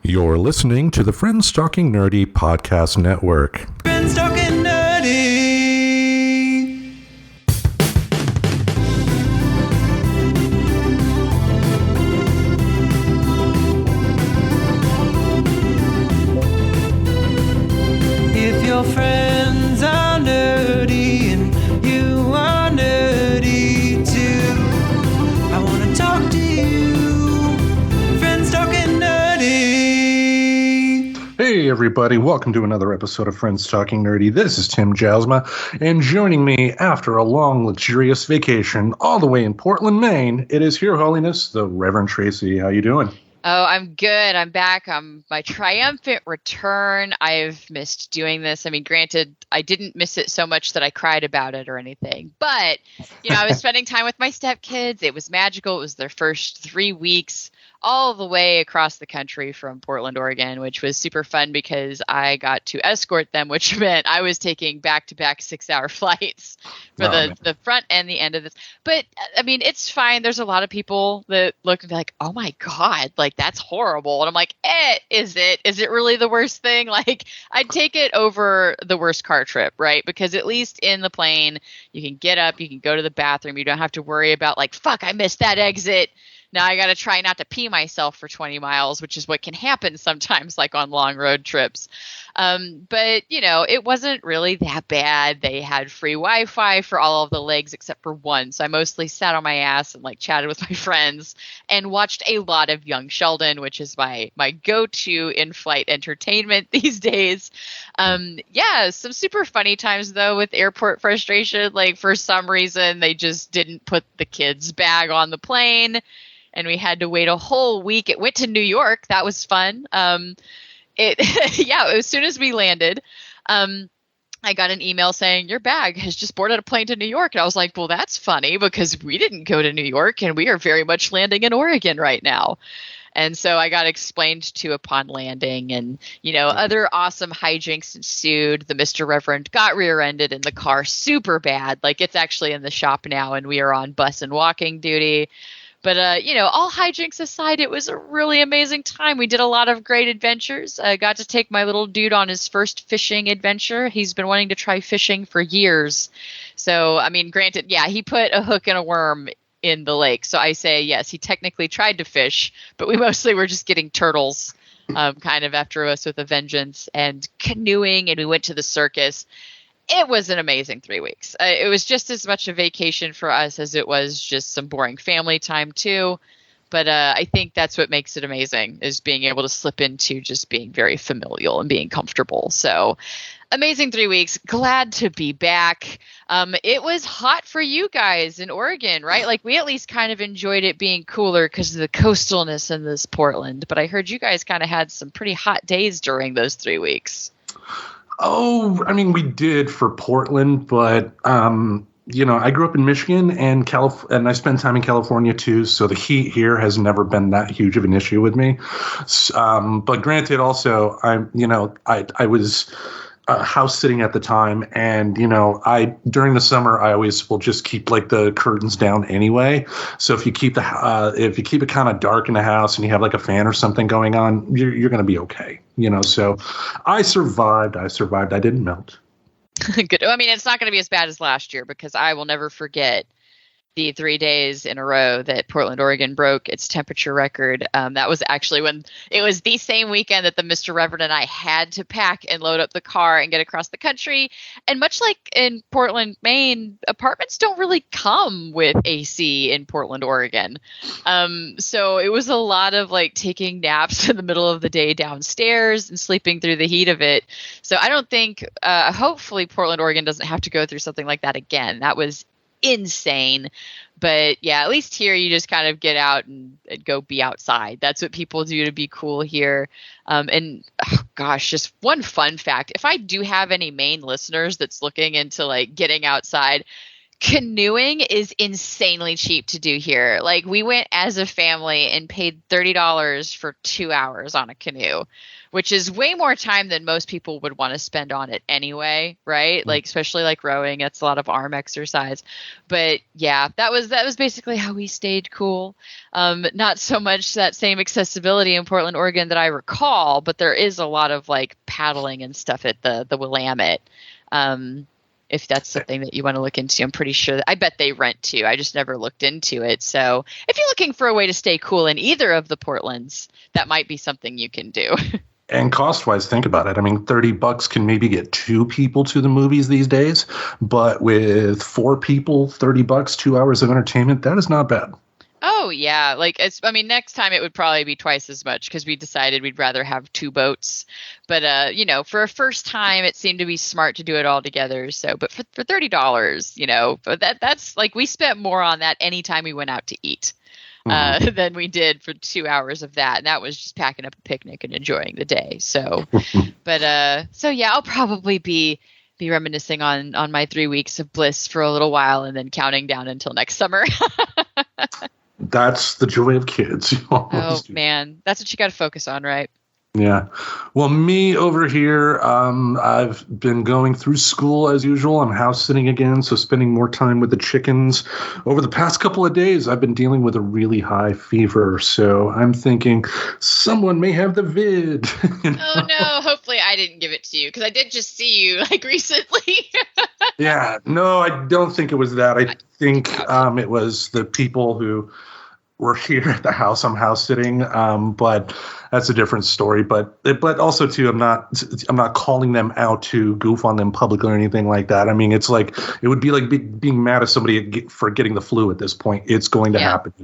You're listening to the Friends Talking Nerdy Podcast Network. Friends Talking Nerdy. If your friends are nerdy and you are nerdy too, I want to talk to you. Friends Talking Nerdy. Hey everybody, welcome to another episode of Friends Talking Nerdy. This is Tim Jousma, and joining me after a long, luxurious vacation all the way in Portland, Maine, it is Your Holiness, the Reverend Tracy. How you doing? Oh, I'm good. I'm back. My triumphant return. I've missed doing this. I mean, granted, I didn't miss it so much that I cried about it or anything. But, I was spending time with my stepkids. It was magical. It was their first 3 weeks all the way across the country from Portland, Oregon, which was super fun because I got to escort them, which meant I was taking back-to-back 6-hour flights for the front and the end of this. But, I mean, it's fine. There's a lot of people that look and be like, oh, my God, like, that's horrible. And I'm like, is it? Is it really the worst thing? Like, I'd take it over the worst car trip, right? Because at least in the plane, you can get up, you can go to the bathroom. You don't have to worry about, like, fuck, I missed that exit. Now I got to try not to pee myself for 20 miles, which is what can happen sometimes, like on long road trips. But, it wasn't really that bad. They had free Wi-Fi for all of the legs except for one. So I mostly sat on my ass and like chatted with my friends and watched a lot of Young Sheldon, which is my go-to in-flight entertainment these days. Some super funny times, though, with airport frustration. Like, for some reason, they just didn't put the kids' bag on the plane. And we had to wait a whole week. It went to New York. That was fun. As soon as we landed, I got an email saying, your bag has just boarded a plane to New York. And I was like, well, that's funny because we didn't go to New York and we are very much landing in Oregon right now. And so I got explained to upon landing and, other awesome hijinks ensued. The Mr. Reverend got rear-ended in the car super bad. Like, it's actually in the shop now and we are on bus and walking duty. But, all hijinks aside, it was a really amazing time. We did a lot of great adventures. I got to take my little dude on his first fishing adventure. He's been wanting to try fishing for years. So, I mean, granted, he put a hook and a worm in the lake. So I say, yes, he technically tried to fish, but we mostly were just getting turtles kind of after us with a vengeance and canoeing. And we went to the circus. It was an amazing 3 weeks. It was just as much a vacation for us as it was just some boring family time too. But I think that's what makes it amazing is being able to slip into just being very familial and being comfortable. So amazing 3 weeks. Glad to be back. It was hot for you guys in Oregon, right? Like we at least kind of enjoyed it being cooler because of the coastalness in this Portland. But I heard you guys kind of had some pretty hot days during those 3 weeks. Oh, I mean, we did for Portland, but, I grew up in Michigan and I spent time in California too. So the heat here has never been that huge of an issue with me. But granted, also, I was house sitting at the time, and during the summer I always will just keep like the curtains down anyway. So if you keep it kind of dark in the house and you have like a fan or something going on, you're going to be okay. So I survived. I didn't melt. Good. I mean, it's not going to be as bad as last year because I will never forget the 3 days in a row that Portland, Oregon broke its temperature record. That was actually when it was the same weekend that the Mr. Reverend and I had to pack and load up the car and get across the country. And much like in Portland, Maine, apartments don't really come with AC in Portland, Oregon. So it was a lot of like taking naps in the middle of the day downstairs and sleeping through the heat of it. So I don't think, hopefully Portland, Oregon doesn't have to go through something like that again. That was insane. But at least here you just kind of get out and go be outside. That's what people do to be cool here. Just one fun fact. If I do have any Maine listeners that's looking into like getting outside, Canoeing is insanely cheap to do here. Like, we went as a family and paid $30 for 2 hours on a canoe, which is way more time than most people would want to spend on it anyway, right? Like, especially like rowing, it's a lot of arm exercise. But yeah, that was basically how we stayed cool. Not so much that same accessibility in Portland, Oregon that I recall, but there is a lot of like paddling and stuff at the Willamette. If that's something that you want to look into, I'm pretty sure I bet they rent too. I just never looked into it. So if you're looking for a way to stay cool in either of the Portlands, that might be something you can do. And cost-wise, think about it. I mean, $30 can maybe get 2 people to the movies these days, but with 4 people, $30, 2 hours of entertainment, that is not bad. Oh yeah, like next time it would probably be twice as much because we decided we'd rather have 2 boats. But for a first time, it seemed to be smart to do it all together. So, but for $30, but that's like we spent more on that anytime we went out to eat than we did for 2 hours of that, and that was just packing up a picnic and enjoying the day. So, so yeah, I'll probably be reminiscing on my 3 weeks of bliss for a little while, and then counting down until next summer. That's the joy of kids. Oh, man. That's what you got to focus on, right? Yeah. Well, me over here, I've been going through school as usual. I'm house sitting again, so spending more time with the chickens. Over the past couple of days, I've been dealing with a really high fever, so I'm thinking someone may have the vid. Oh, no. Hopefully I didn't give it to you, because I did just see you, like, recently. Yeah. No, I don't think it was that. I think it was the people who were here at the house. I'm house sitting, but that's a different story. But also too, I'm not calling them out to goof on them publicly or anything like that. I mean, it's like it would be like being mad at somebody for getting the flu at this point. It's going to happen,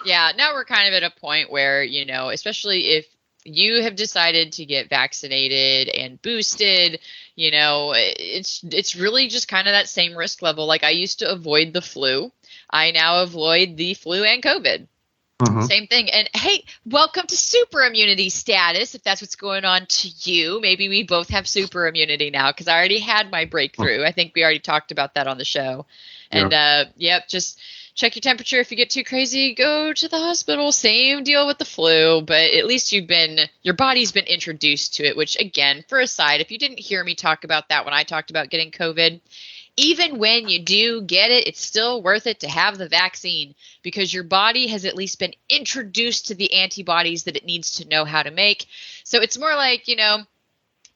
Yeah. Now we're kind of at a point where, especially if you have decided to get vaccinated and boosted, it's really just kind of that same risk level. Like I used to avoid the flu. I now avoid the flu and COVID. Mm-hmm. Same thing. And hey, welcome to super immunity status. If that's what's going on to you, maybe we both have super immunity now, because I already had my breakthrough. I think we already talked about that on the show. And just check your temperature. If you get too crazy, go to the hospital. Same deal with the flu, but at least your body's been introduced to it, which again, for a side, if you didn't hear me talk about that when I talked about getting COVID, even when you do get it, it's still worth it to have the vaccine, because your body has at least been introduced to the antibodies that it needs to know how to make. So it's more like,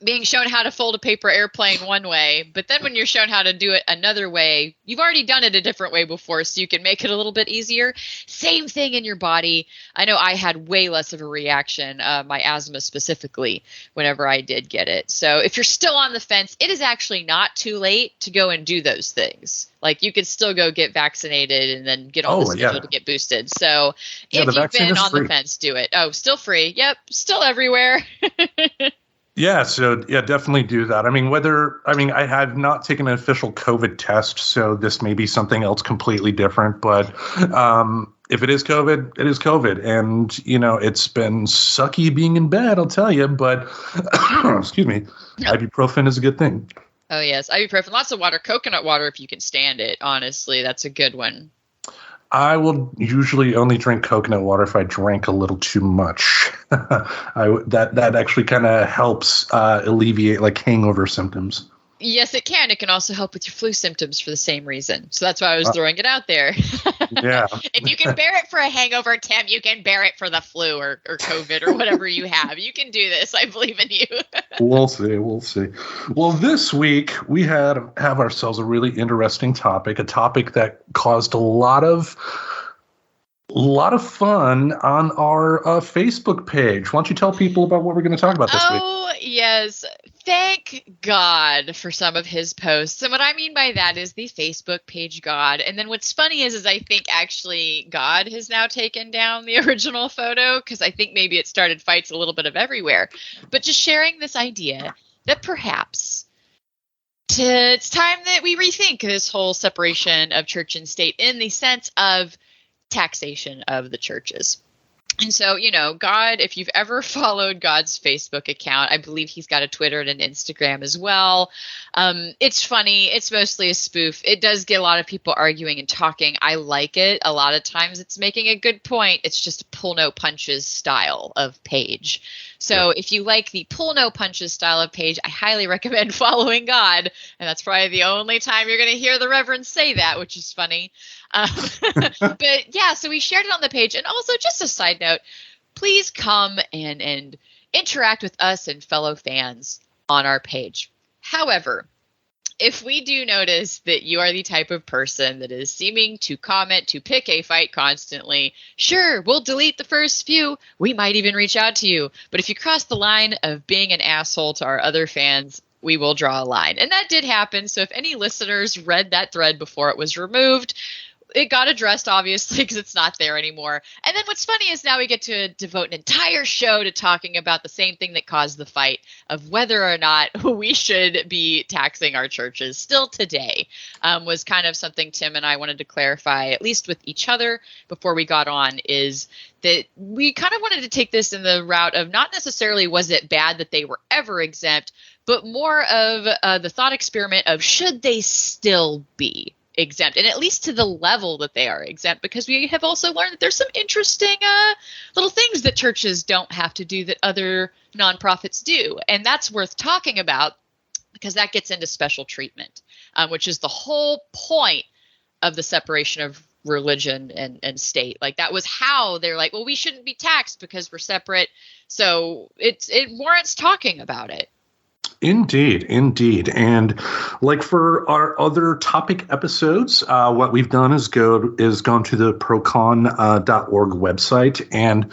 being shown how to fold a paper airplane one way, but then when you're shown how to do it another way, you've already done it a different way before, so you can make it a little bit easier. Same thing in your body. I know I had way less of a reaction, my asthma specifically, whenever I did get it. So if you're still on the fence, it is actually not too late to go and do those things. Like you could still go get vaccinated and then get on the schedule to get boosted. So if you've been on the fence, do it. Oh, still free. Yep. Still everywhere. Yeah, so definitely do that. I mean, I have not taken an official COVID test, so this may be something else completely different. But if it is COVID, it is COVID. And, it's been sucky being in bed, I'll tell you. But, excuse me, ibuprofen is a good thing. Oh, yes, ibuprofen. Lots of water, coconut water if you can stand it. Honestly, that's a good one. I will usually only drink coconut water if I drank a little too much. That actually kind of helps alleviate like hangover symptoms. Yes, it can. It can also help with your flu symptoms for the same reason. So that's why I was throwing it out there. Yeah. If you can bear it for a hangover, Tim, you can bear it for the flu or COVID or whatever you have. You can do this. I believe in you. We'll see. Well, this week we have ourselves a really interesting topic, a topic that caused a lot of fun on our Facebook page. Why don't you tell people about what we're going to talk about this week? Oh, yes. Thank God for some of his posts. And what I mean by that is the Facebook page God. And then what's funny is I think actually God has now taken down the original photo, because I think maybe it started fights a little bit of everywhere. But just sharing this idea that perhaps it's time that we rethink this whole separation of church and state in the sense of taxation of the churches. And so, God, if you've ever followed God's Facebook account, I believe he's got a Twitter and an Instagram as well. It's funny. It's mostly a spoof. It does get a lot of people arguing and talking. I like it. A lot of times it's making a good point. It's just a pull no punches style of page. So if you like the pull no punches style of page, I highly recommend following God. And that's probably the only time you're going to hear the Reverend say that, which is funny. But yeah, so we shared it on the page. And also, just a side note, please come and interact with us and fellow fans on our page. However, if we do notice that you are the type of person that is seeming to comment, to pick a fight constantly, sure, we'll delete the first few. We might even reach out to you. But if you cross the line of being an asshole to our other fans, we will draw a line. And that did happen. So if any listeners read that thread before it was removed, it got addressed, obviously, because it's not there anymore. And then what's funny is now we get to devote an entire show to talking about the same thing that caused the fight of whether or not we should be taxing our churches still today, was kind of something Tim and I wanted to clarify, at least with each other before we got on, is that we kind of wanted to take this in the route of not necessarily was it bad that they were ever exempt, but more of the thought experiment of should they still be exempt, and at least to the level that they are exempt, because we have also learned that there's some interesting little things that churches don't have to do that other nonprofits do. And that's worth talking about because that gets into special treatment, which is the whole point of the separation of religion and state. Like that was how they're like, well, we shouldn't be taxed because we're separate. So it warrants talking about it. Indeed. And like for our other topic episodes, what we've done is gone to the procon.org website. And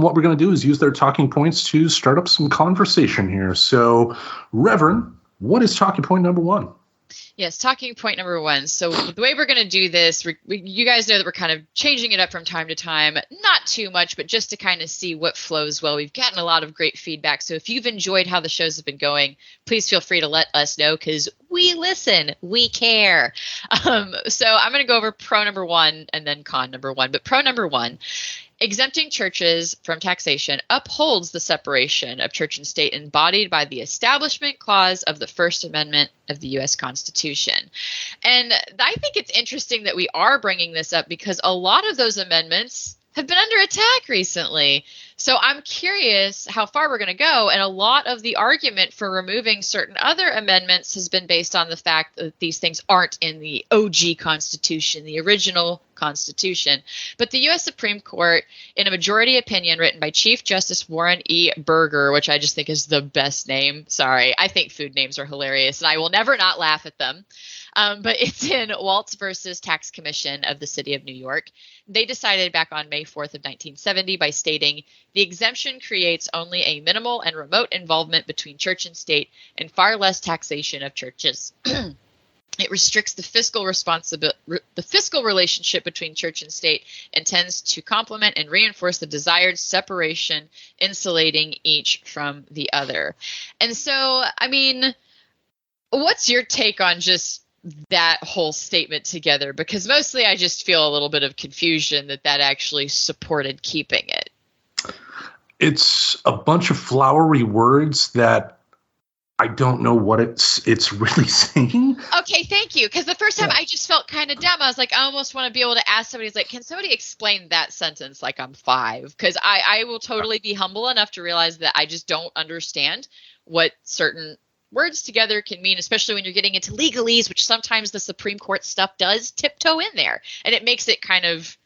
what we're going to do is use their talking points to start up some conversation here. So, Reverend, what is talking point number one? Yes, talking point number one. So the way we're going to do this, you guys know that we're kind of changing it up from time to time. Not too much, but just to kind of see what flows well. We've gotten a lot of great feedback. So if you've enjoyed how the shows have been going, please feel free to let us know because we listen. We care. So I'm going to go over pro number one and then con number one. But pro number one, exempting churches from taxation upholds the separation of church and state embodied by the Establishment Clause of the First Amendment of the U.S. Constitution. And I think it's interesting that we are bringing this up because a lot of those amendments have been under attack recently. So I'm curious how far we're going to go. And a lot of the argument for removing certain other amendments has been based on the fact that these things aren't in the OG Constitution, the original Constitution. But the U.S. Supreme Court, in a majority opinion written by Chief Justice Warren E. Burger, which I just think is the best name. Sorry, I think food names are hilarious, and I will never not laugh at them. But it's in Waltz versus Tax Commission of the City of New York. They decided back on May 4th of 1970 by stating, the exemption creates only a minimal and remote involvement between church and state and far less taxation of churches. It restricts the fiscal relationship between church and state and tends to complement and reinforce the desired separation, insulating each from the other. And so, I mean, what's your take on just that whole statement together? Because mostly I just feel a little bit of confusion that actually supported keeping it. It's a bunch of flowery words that I don't know what it's really saying. Okay, thank you. Because the first time I just felt kind of dumb. I was like, I almost want to be able to ask somebody, like, can somebody explain that sentence like I'm 5? Because I will totally be humble enough to realize that I just don't understand what certain words together can mean, especially when you're getting into legalese, which sometimes the Supreme Court stuff does tiptoe in there. And it makes it kind of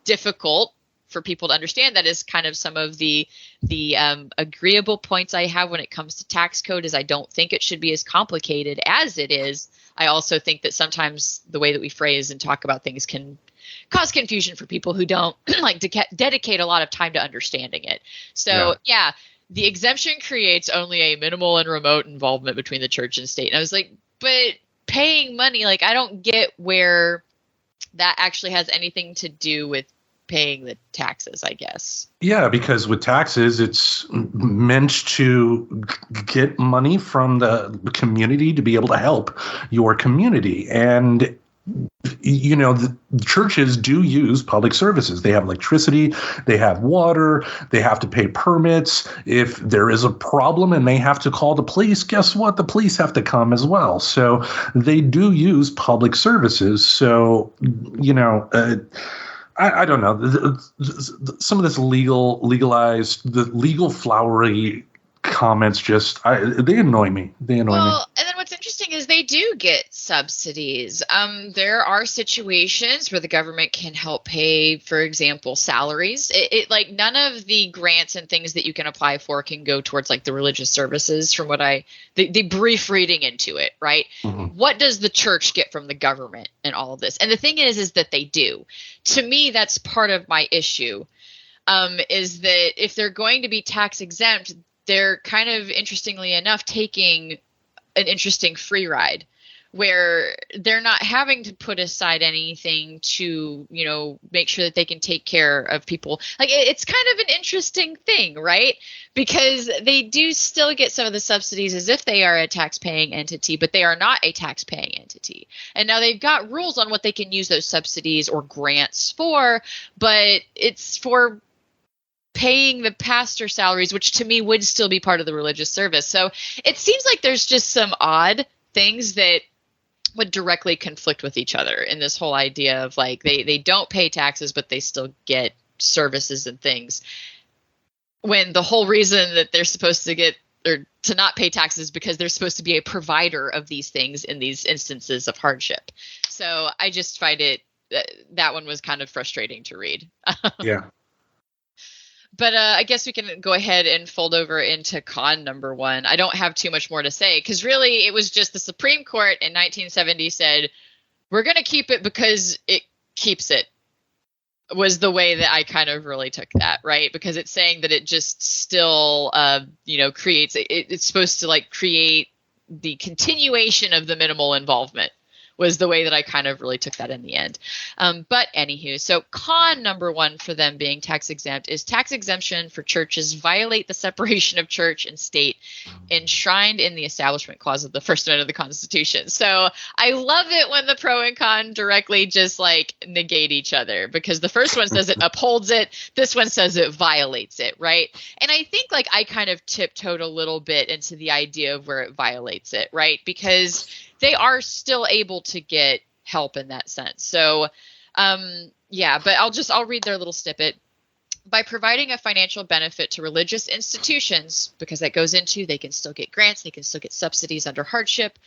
difficult for people to understand. That is kind of some of the agreeable points I have when it comes to tax code is I don't think it should be as complicated as it is. I also think that sometimes the way that we phrase and talk about things can cause confusion for people who don't like to dedicate a lot of time to understanding it. So yeah, the exemption creates only a minimal and remote involvement between the church and state. And I was like, but paying money, like I don't get where that actually has anything to do with paying the taxes, I guess. Yeah, because with taxes, it's meant to get money from the community to be able to help your community. And the churches do use public services. They have electricity, they have water, they have to pay permits. If there is a problem and they have to call the police, guess what? The police have to come as well. So they do use public services. So, I don't know. Some of this legalized, the legal flowery comments they annoy me. Well, and then what's interesting is they do get subsidies. There are situations where the government can help pay, for example, salaries. Like none of the grants and things that you can apply for can go towards like the religious services from what the brief reading into it, right? Mm-hmm. What does the church get from the government and all of this? And the thing is that they do. To me, that's part of my issue, is that if they're going to be tax exempt, they're kind of, interestingly enough, taking an interesting free ride where they're not having to put aside anything to, make sure that they can take care of people. Like it's kind of an interesting thing, right? Because they do still get some of the subsidies as if they are a tax-paying entity, but they are not a tax-paying entity. And now they've got rules on what they can use those subsidies or grants for, but it's for paying the pastor salaries, which to me would still be part of the religious service. So it seems like there's just some odd things that would directly conflict with each other in this whole idea of like they don't pay taxes, but they still get services and things. When the whole reason that they're supposed to get or to not pay taxes because they're supposed to be a provider of these things in these instances of hardship. So I just find that one was kind of frustrating to read. Yeah. But I guess we can go ahead and fold over into con number one. I don't have too much more to say because really it was just the Supreme Court in 1970 said, we're going to keep it because it keeps it, was the way that I kind of really took that, right? Because it's saying that it just still, creates, it's supposed to like create the continuation of the minimal involvement. Was the way that I kind of really took that in the end. But anywho, so con number one for them being tax exempt is tax exemption for churches violate the separation of church and state enshrined in the Establishment Clause of the First Amendment of the Constitution. So I love it when the pro and con directly just like negate each other because the first one says it upholds it. This one says it violates it, right? And I think like I kind of tiptoed a little bit into the idea of where it violates it, right? Because they are still able to get help in that sense. So, but I'll read their little snippet. By providing a financial benefit to religious institutions, because that goes into they can still get grants, they can still get subsidies under hardship,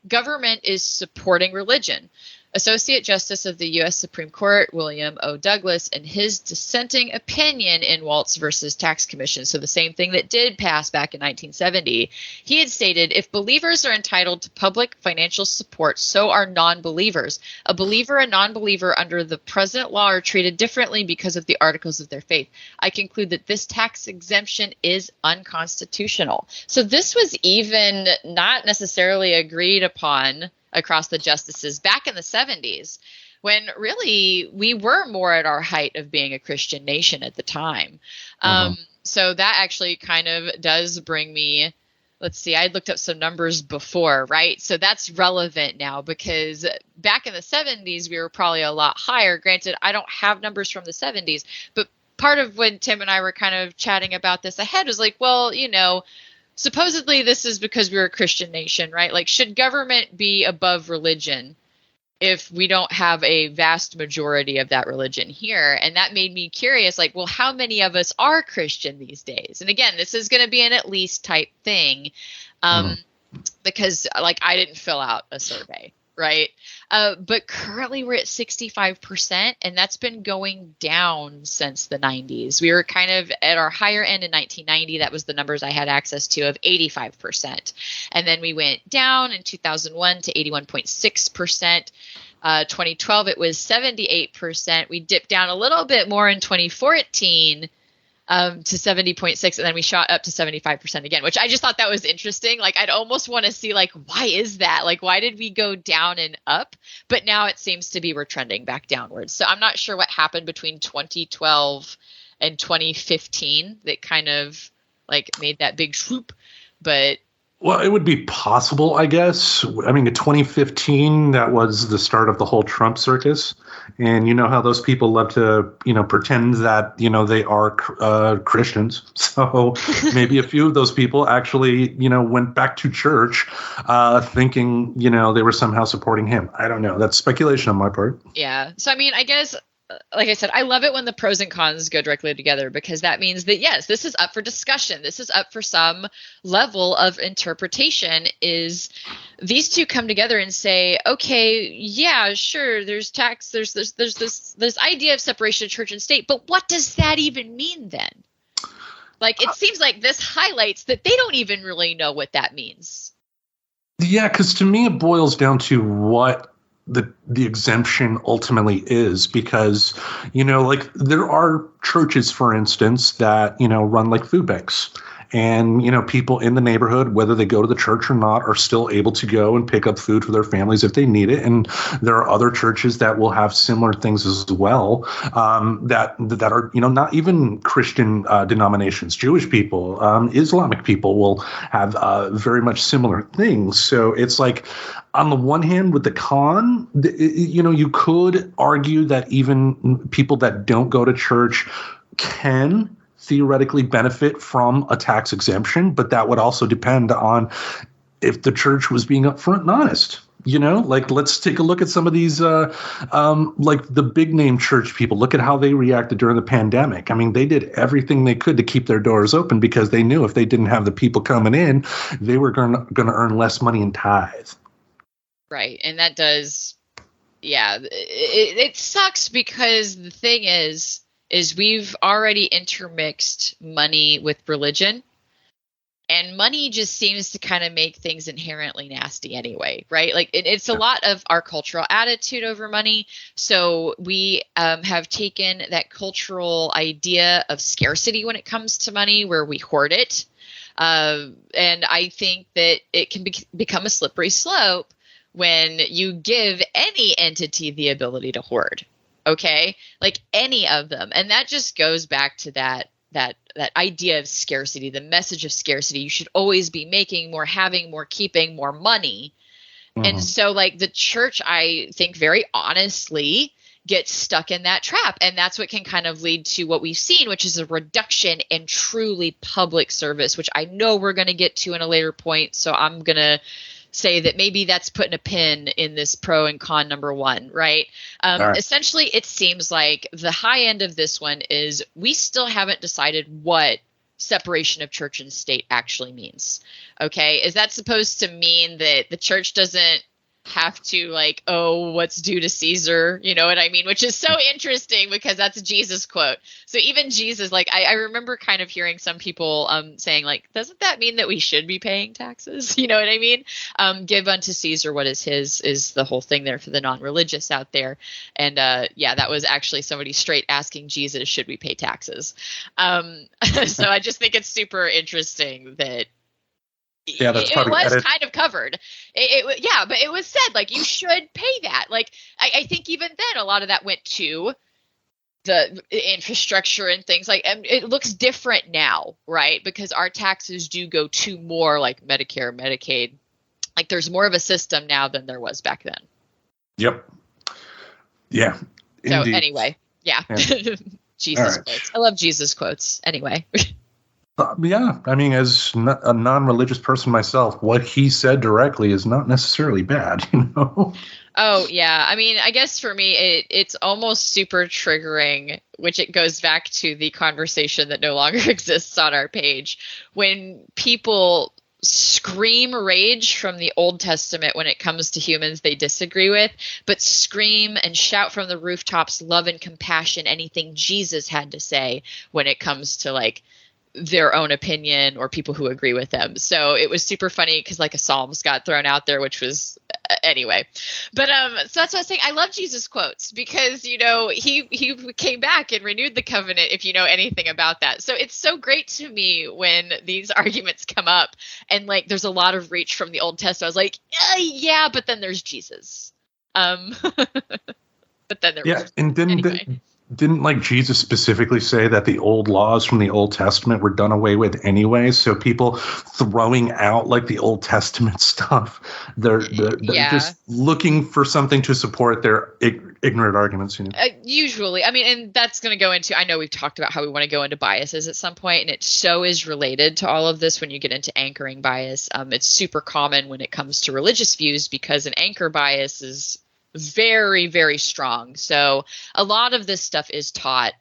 government is supporting religion. Associate Justice of the U.S. Supreme Court, William O. Douglas, in his dissenting opinion in Waltz versus Tax Commission, so the same thing that did pass back in 1970, he had stated, if believers are entitled to public financial support, so are non-believers. A believer and non-believer under the present law are treated differently because of the articles of their faith. I conclude that this tax exemption is unconstitutional. So this was even not necessarily agreed upon across the justices back in the 70s, when really we were more at our height of being a Christian nation at the time. So that actually kind of does bring me, let's see, I looked up some numbers before, right? So that's relevant now because back in the 70s, we were probably a lot higher. Granted, I don't have numbers from the 70s, but part of when Tim and I were kind of chatting about this ahead was like, well, supposedly this is because we're a Christian nation, right? Like, should government be above religion if we don't have a vast majority of that religion here? And that made me curious, like, well, how many of us are Christian these days? And again, this is going to be an at least type thing because, like, I didn't fill out a survey, right? But currently we're at 65%, and that's been going down since the 90s. We were kind of at our higher end in 1990. That was the numbers I had access to of 85%. And then we went down in 2001 to 81.6%. 2012, it was 78%. We dipped down a little bit more in 2014 to 70.6, and then we shot up to 75% again, which I just thought that was interesting. Like, I'd almost want to see, like, why is that? Like, why did we go down and up? But now it seems to be we're trending back downwards. So I'm not sure what happened between 2012 and 2015 that kind of, like, made that big swoop. But Well, it would be possible, I guess. I mean, in 2015, that was the start of the whole Trump circus. And you know how those people love to, pretend that, they are Christians. So maybe a few of those people actually, went back to church thinking, they were somehow supporting him. I don't know. That's speculation on my part. Yeah. So, I mean, I guess, like I said, I love it when the pros and cons go directly together, because that means that, yes, this is up for discussion. This is up for some level of interpretation. Is these two come together and say, okay, yeah, sure, there's this idea of separation of church and state, but what does that even mean then? Like, it seems like this highlights that they don't even really know what that means. Yeah, because to me, it boils down to what the exemption ultimately is, because, like there are churches, for instance, that, run like food banks. And, people in the neighborhood, whether they go to the church or not, are still able to go and pick up food for their families if they need it. And there are other churches that will have similar things as well, that are, not even Christian denominations. Jewish people, Islamic people will have very much similar things. So it's like, on the one hand, with the con, you could argue that even people that don't go to church can theoretically benefit from a tax exemption, but that would also depend on if the church was being upfront and honest. Like, let's take a look at some of these, like the big name church people. Look at how they reacted during the pandemic. I mean, they did everything they could to keep their doors open, because they knew if they didn't have the people coming in, they were going to earn less money in tithe. Right. And that does, yeah, it sucks, because the thing is we've already intermixed money with religion, and money just seems to kind of make things inherently nasty anyway, right? Like, it's a lot of our cultural attitude over money. So we have taken that cultural idea of scarcity when it comes to money, where we hoard it. And I think that it can become a slippery slope when you give any entity the ability to hoard. Okay, like any of them. And that just goes back to that idea of scarcity, the message of scarcity. You should always be making more, having more, keeping more money. Mm-hmm. And so, like, the church, I think very honestly gets stuck in that trap. And that's what can kind of lead to what we've seen, which is a reduction in truly public service, which I know we're going to get to in a later point. So I'm going to say that maybe that's putting a pin in this pro and con number one, right? Right. Essentially, it seems like the high end of this one is we still haven't decided what separation of church and state actually means. Okay, is that supposed to mean that the church doesn't have to, like, oh, what's due to Caesar, you know what I mean? Which is so interesting, because that's a Jesus quote. So even Jesus, like, I remember kind of hearing some people saying, like, doesn't that mean that we should be paying taxes? You know what I mean? Give unto Caesar what is his, is the whole thing there for the non-religious out there. And yeah, that was actually somebody straight asking Jesus, should we pay taxes? So I just think it's super interesting that yeah, that's it was kind of covered. Yeah, but it was said, like, you should pay that. Like, I think even then a lot of that went to the infrastructure and things like, and it looks different now, right? Because our taxes do go to more like Medicare, Medicaid. Like, there's more of a system now than there was back then. Yep. Yeah. So indeed. Anyway, yeah. Jesus quotes. I love Jesus quotes. Anyway. Yeah, I mean, as a non-religious person myself, what he said directly is not necessarily bad, Oh, yeah. I mean, I guess for me, it's almost super triggering, which it goes back to the conversation that no longer exists on our page, when people scream rage from the Old Testament when it comes to humans they disagree with, but scream and shout from the rooftops love and compassion, anything Jesus had to say when it comes to, like, their own opinion or people who agree with them. So it was super funny because, like, a Psalms got thrown out there, which was anyway. But so that's what I was saying. I love Jesus quotes because, he came back and renewed the covenant, if you know anything about that. So it's so great to me when these arguments come up and, like, there's a lot of reach from the Old Testament. I was like, yeah, but then there's Jesus. But then there was and then anyway. didn't like Jesus specifically say that the old laws from the Old Testament were done away with anyway? So people throwing out like the Old Testament stuff, they're just looking for something to support their ignorant arguments. Usually, I mean, and that's going to go into, I know we've talked about how we want to go into biases at some point, and it so is related to all of this when you get into anchoring bias. It's super common when it comes to religious views because an anchor bias is very, very strong. So a lot of this stuff is taught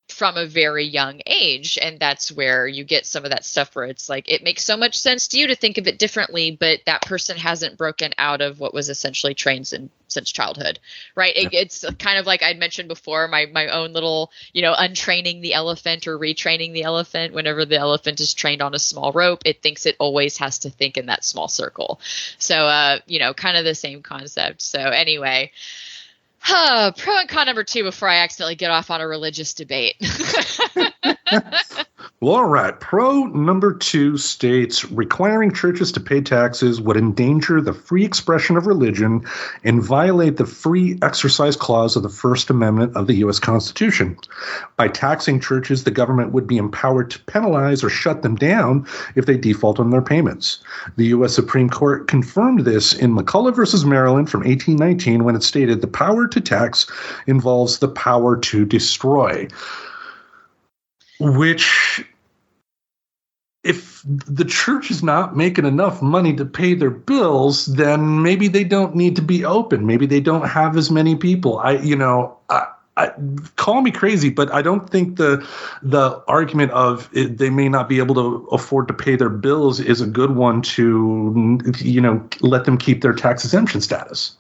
from a very young age, and that's where you get some of that stuff where it's like it makes so much sense to you to think of it differently, but that person hasn't broken out of what was essentially trained since childhood, right? It's kind of like I'd mentioned before, my own little, untraining the elephant or retraining the elephant. Whenever the elephant is trained on a small rope, it thinks it always has to think in that small circle. So, kind of the same concept. So anyway, pro and con number 2 before I accidentally get off on a religious debate. Well, all right. Pro number 2 states requiring churches to pay taxes would endanger the free expression of religion and violate the free exercise clause of the First Amendment of the U.S. Constitution. By taxing churches, the government would be empowered to penalize or shut them down if they default on their payments. The U.S. Supreme Court confirmed this in McCullough v. Maryland from 1819 when it stated the power to tax involves the power to destroy. Which, if the church is not making enough money to pay their bills, then maybe they don't need to be open. Maybe they don't have as many people. Call me crazy, but I don't think the argument of they may not be able to afford to pay their bills is a good one to, let them keep their tax exemption status.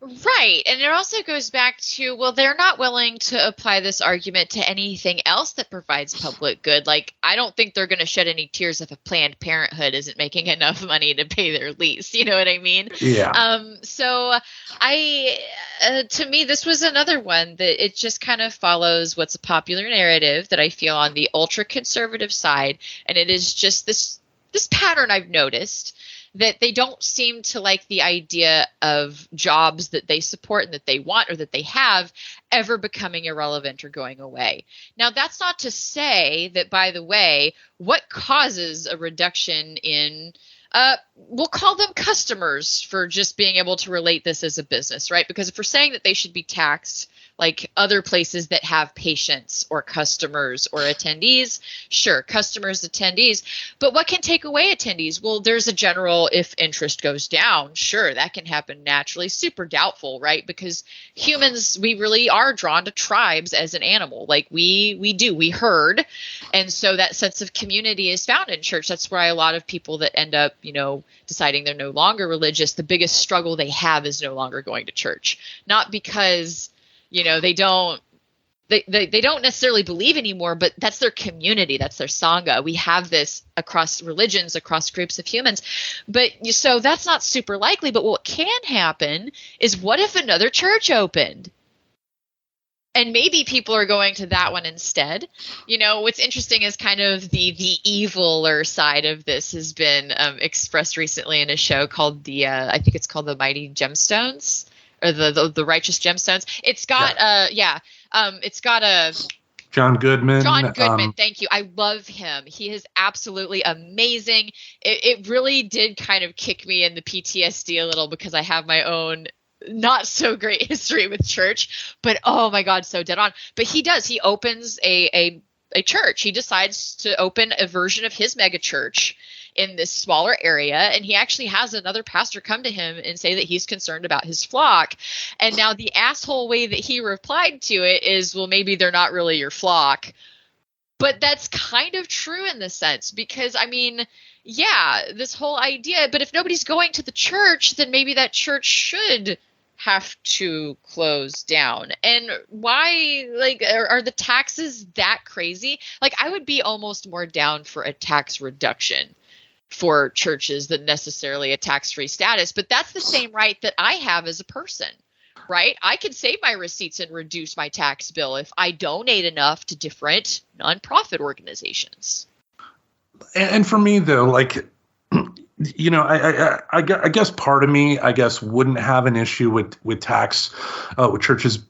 Right. And it also goes back to, well, they're not willing to apply this argument to anything else that provides public good. Like, I don't think they're going to shed any tears if a Planned Parenthood isn't making enough money to pay their lease. You know what I mean? Yeah. So to me, this was another one that it just kind of follows what's a popular narrative that I feel on the ultra conservative side. And it is just this pattern I've noticed, that they don't seem to like the idea of jobs that they support and that they want or that they have ever becoming irrelevant or going away. Now, that's not to say that, by the way, what causes a reduction in we'll call them customers for just being able to relate this as a business, right? Because if we're saying that they should be taxed like other places that have patients or customers or attendees, sure, customers, attendees. But what can take away attendees? Well, there's a general, if interest goes down, sure, that can happen naturally. Super doubtful, right? Because humans, we really are drawn to tribes as an animal. Like we herd. And so that sense of community is found in church. That's why a lot of people that end up, deciding they're no longer religious, the biggest struggle they have is no longer going to church. Not because they don't necessarily believe anymore, but that's their community. That's their Sangha. We have this across religions, across groups of humans. But so that's not super likely. But what can happen is, what if another church opened? And maybe people are going to that one instead. What's interesting is kind of the eviler side of this has been expressed recently in a show called I think it's called The Mighty Gemstones. Or the Righteous Gemstones. It's got it's got a John Goodman. Thank you. I love him. He is absolutely amazing. It really did kind of kick me in the PTSD a little, because I have my own not so great history with church, but oh my God, so dead on. But he opens a church. He decides to open a version of his mega church in this smaller area, and he actually has another pastor come to him and say that he's concerned about his flock. And now the asshole way that he replied to it is, well, maybe they're not really your flock. But that's kind of true in the sense, because this whole idea, but if nobody's going to the church, then maybe that church should have to close down. And why, are the taxes that crazy? I would be almost more down for a tax reduction for churches than necessarily a tax-free status. But that's the same right that I have as a person, right? I can save my receipts and reduce my tax bill if I donate enough to different nonprofit organizations. And for me, though, I guess part of me, wouldn't have an issue with tax, with churches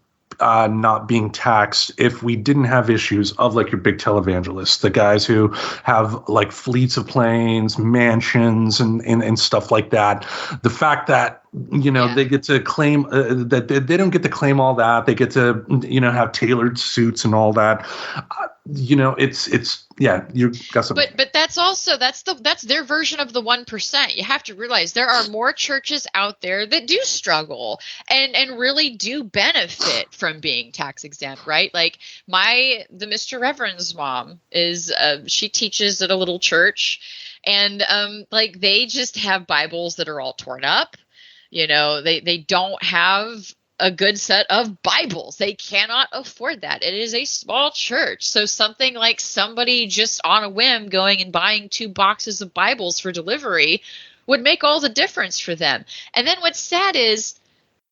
not being taxed if we didn't have issues of like your big televangelists, the guys who have like fleets of planes, mansions, and stuff like that. The fact that, they get to claim that they don't get to claim all that. They get to, have tailored suits and all that. It's you got something. But that's their version of the 1%. You have to realize there are more churches out there that do struggle and really do benefit from being tax exempt, right? Like the Mr. Reverend's mom is she teaches at a little church, and like they just have Bibles that are all torn up. They don't have a good set of Bibles. They cannot afford that. It is a small church. So something like somebody just on a whim going and buying 2 boxes of Bibles for delivery would make all the difference for them. And then what's sad is,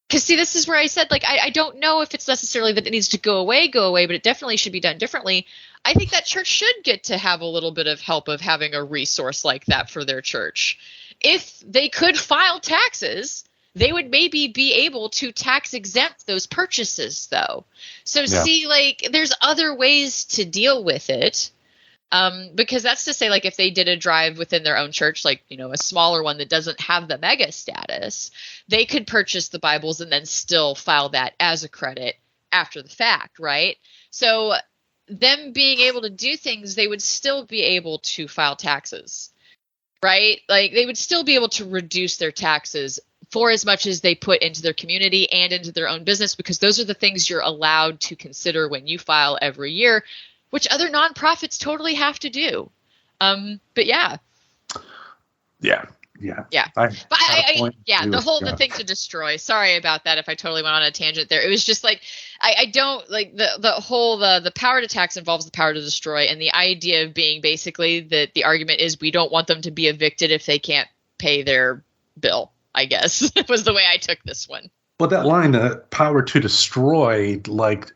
because see, this is where I said, like, I don't know if it's necessarily that it needs to go away, but it definitely should be done differently. I think that church should get to have a little bit of help of having a resource like that for their church. If they could file taxes, they would maybe be able to tax exempt those purchases, though. So see, like, there's other ways to deal with it. Because that's to say, like, if they did a drive within their own church, like, a smaller one that doesn't have the mega status, they could purchase the Bibles and then still file that as a credit after the fact, right? So them being able to do things, they would still be able to file taxes, right? Like, they would still be able to reduce their taxes for as much as they put into their community and into their own business, because those are the things you're allowed to consider when you file every year, which other nonprofits totally have to do. But yeah. Yeah. The thing to destroy. Sorry about that if I totally went on a tangent there. It was just like, I don't like the power to tax involves the power to destroy. And the idea of being basically that the argument is we don't want them to be evicted if they can't pay their bill, I guess, was the way I took this one. But that line, the power to destroy, like,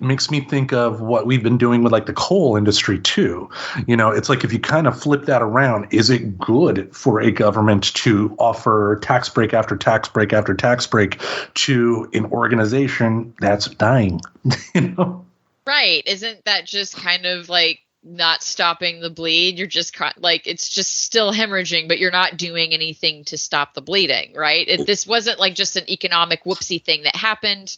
makes me think of what we've been doing with, like, the coal industry, too. It's like if you kind of flip that around, is it good for a government to offer tax break after tax break after tax break to an organization that's dying? Right. Isn't that just kind of like not stopping the bleed? You're just like, it's just still hemorrhaging, but you're not doing anything to stop the bleeding, right? This wasn't like just an economic whoopsie thing that happened,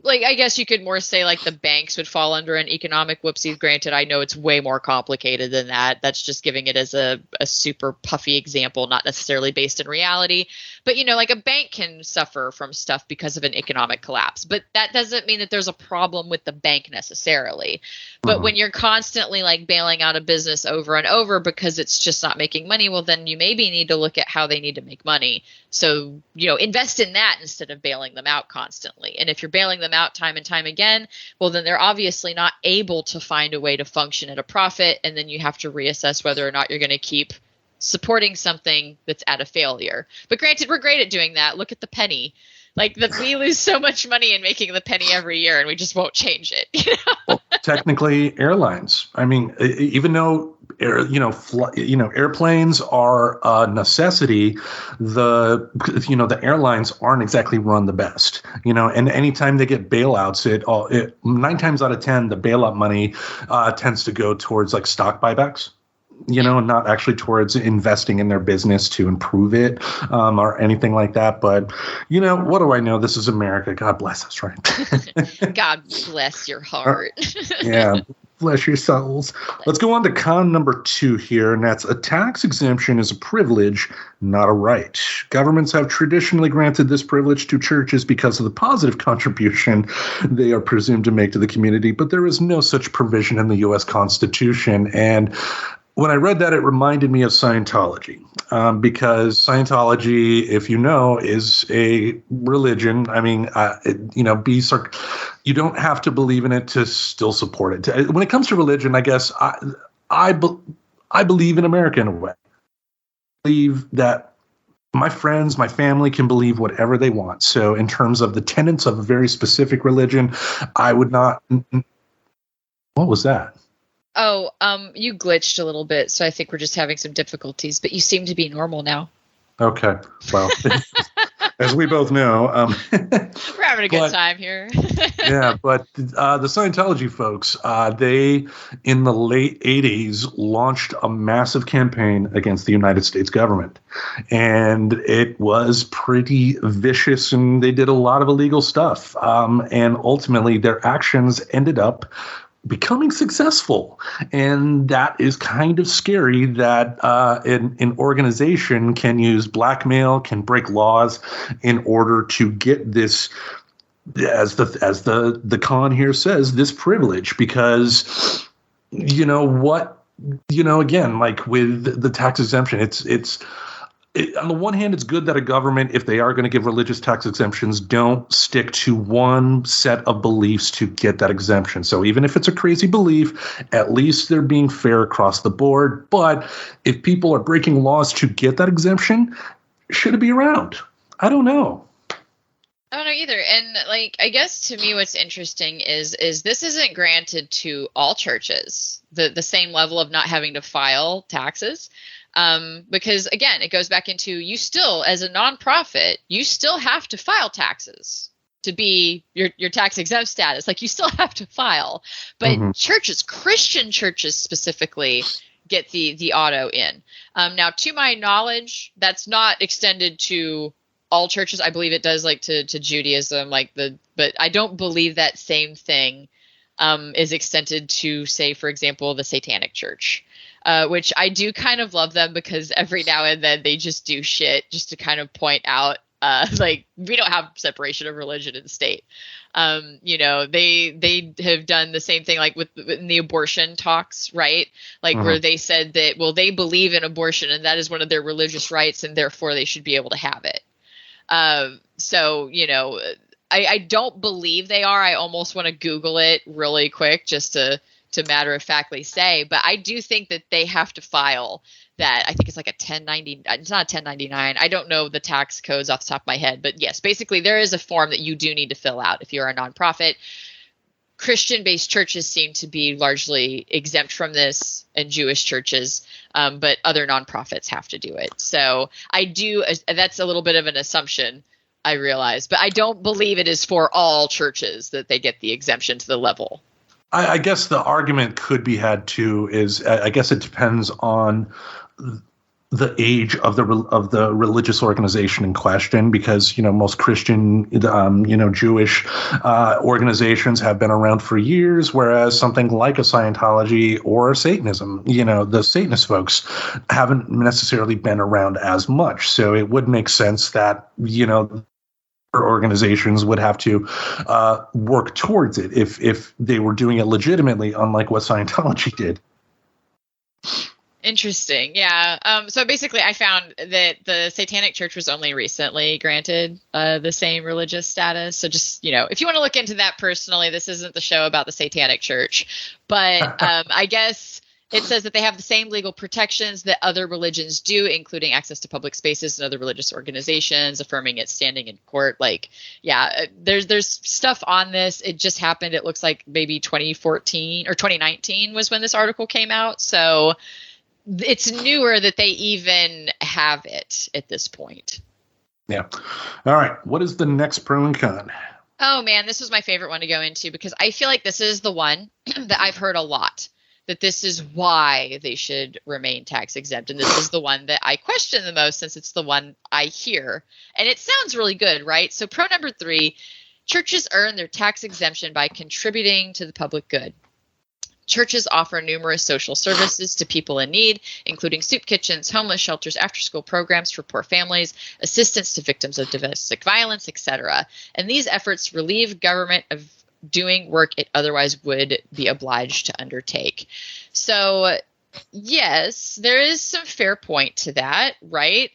like, I guess you could more say like the banks would fall under an economic whoopsie. Granted, I know it's way more complicated than that. That's just giving it as a super puffy example, not necessarily based in reality. But, like a bank can suffer from stuff because of an economic collapse. But that doesn't mean that there's a problem with the bank necessarily. But when you're constantly like bailing out a business over and over because it's just not making money, well, then you maybe need to look at how they need to make money. So, invest in that instead of bailing them out constantly. And if you're bailing them out time and time again, well, then they're obviously not able to find a way to function at a profit. And then you have to reassess whether or not you're going to keep supporting something that's at a failure. But granted, we're great at doing that. Look at the penny. Like, we lose so much money in making the penny every year, and we just won't change it. Well, technically, airlines. I mean, even though airplanes are a necessity, the airlines aren't exactly run the best. And anytime they get bailouts, it 9 times out of 10, the bailout money tends to go towards like stock buybacks. Not actually towards investing in their business to improve it or anything like that. But, what do I know? This is America. God bless us, right? God bless your heart. Yeah. Bless your souls. Let's go on to con number 2 here, and that's a tax exemption is a privilege, not a right. Governments have traditionally granted this privilege to churches because of the positive contribution they are presumed to make to the community, but there is no such provision in the U.S. Constitution. And when I read that, it reminded me of Scientology, because Scientology, if you know, is a religion. I mean, you don't have to believe in it to still support it. When it comes to religion, I guess I believe in America in a way. I believe that my friends, my family can believe whatever they want. So in terms of the tenets of a very specific religion, I would not. What was that? Oh, you glitched a little bit, so I think we're just having some difficulties, but you seem to be normal now. Okay. Well, as we both know. We're having a good time here. Yeah, but the Scientology folks, they, in the late 80s, launched a massive campaign against the United States government. And it was pretty vicious, and they did a lot of illegal stuff. And ultimately, their actions ended up becoming successful. And that is kind of scary that an organization can use blackmail, can break laws in order to get this, as the con here says, this privilege. Because again, like with the tax exemption, on the one hand, it's good that a government, if they are going to give religious tax exemptions, don't stick to one set of beliefs to get that exemption. So even if it's a crazy belief, at least they're being fair across the board. But if people are breaking laws to get that exemption, should it be around? I don't know. I don't know either. And I guess to me, what's interesting is this isn't granted to all churches, the same level of not having to file taxes. Because again, it goes back into, you still, as a nonprofit, you still have to file taxes to be your tax exempt status. Like, you still have to file, but churches, Christian churches specifically, get the auto in. Now, to my knowledge, that's not extended to all churches. I believe it does, to Judaism, but I don't believe that same thing is extended to, say, for example, the Satanic Church. Which I do kind of love them, because every now and then they just do shit just to kind of point out, we don't have separation of religion and state. They have done the same thing, in the abortion talks, right? Where they said that, well, they believe in abortion and that is one of their religious rights, and therefore they should be able to have it. I don't believe they are. I almost want to Google it really quick just to matter of factly say, but I do think that they have to file that. I think it's like a 1090. It's not a 1099. I don't know the tax codes off the top of my head, but yes, basically there is a form that you do need to fill out if you're a nonprofit. Christian-based churches seem to be largely exempt from this, and Jewish churches, but other nonprofits have to do it. So that's a little bit of an assumption, I realize, but I don't believe it is for all churches that they get the exemption to the level. I guess the argument could be had too is, I guess it depends on the age of the religious organization in question, because most Christian Jewish organizations have been around for years, whereas something like a Scientology or Satanism, the Satanist folks haven't necessarily been around as much. So it would make sense that organizations would have to work towards it if they were doing it legitimately, unlike what Scientology did. Interesting. Yeah. So basically, I found that the Satanic Church was only recently granted the same religious status. So just, if you want to look into that personally, this isn't the show about the Satanic Church. But I guess it says that they have the same legal protections that other religions do, including access to public spaces and other religious organizations, affirming its standing in court. There's stuff on this. It just happened. It looks like maybe 2014 or 2019 was when this article came out. So it's newer that they even have it at this point. Yeah. All right. What is the next pro and con? Oh, man, this was my favorite one to go into, because I feel like this is the one that I've heard a lot, that this is why they should remain tax exempt. And this is the one that I question the most, since it's the one I hear. And it sounds really good, right? So pro number 3, churches earn their tax exemption by contributing to the public good. Churches offer numerous social services to people in need, including soup kitchens, homeless shelters, after-school programs for poor families, assistance to victims of domestic violence, etc. And these efforts relieve government of doing work it otherwise would be obliged to undertake. So, yes, there is some fair point to that, right?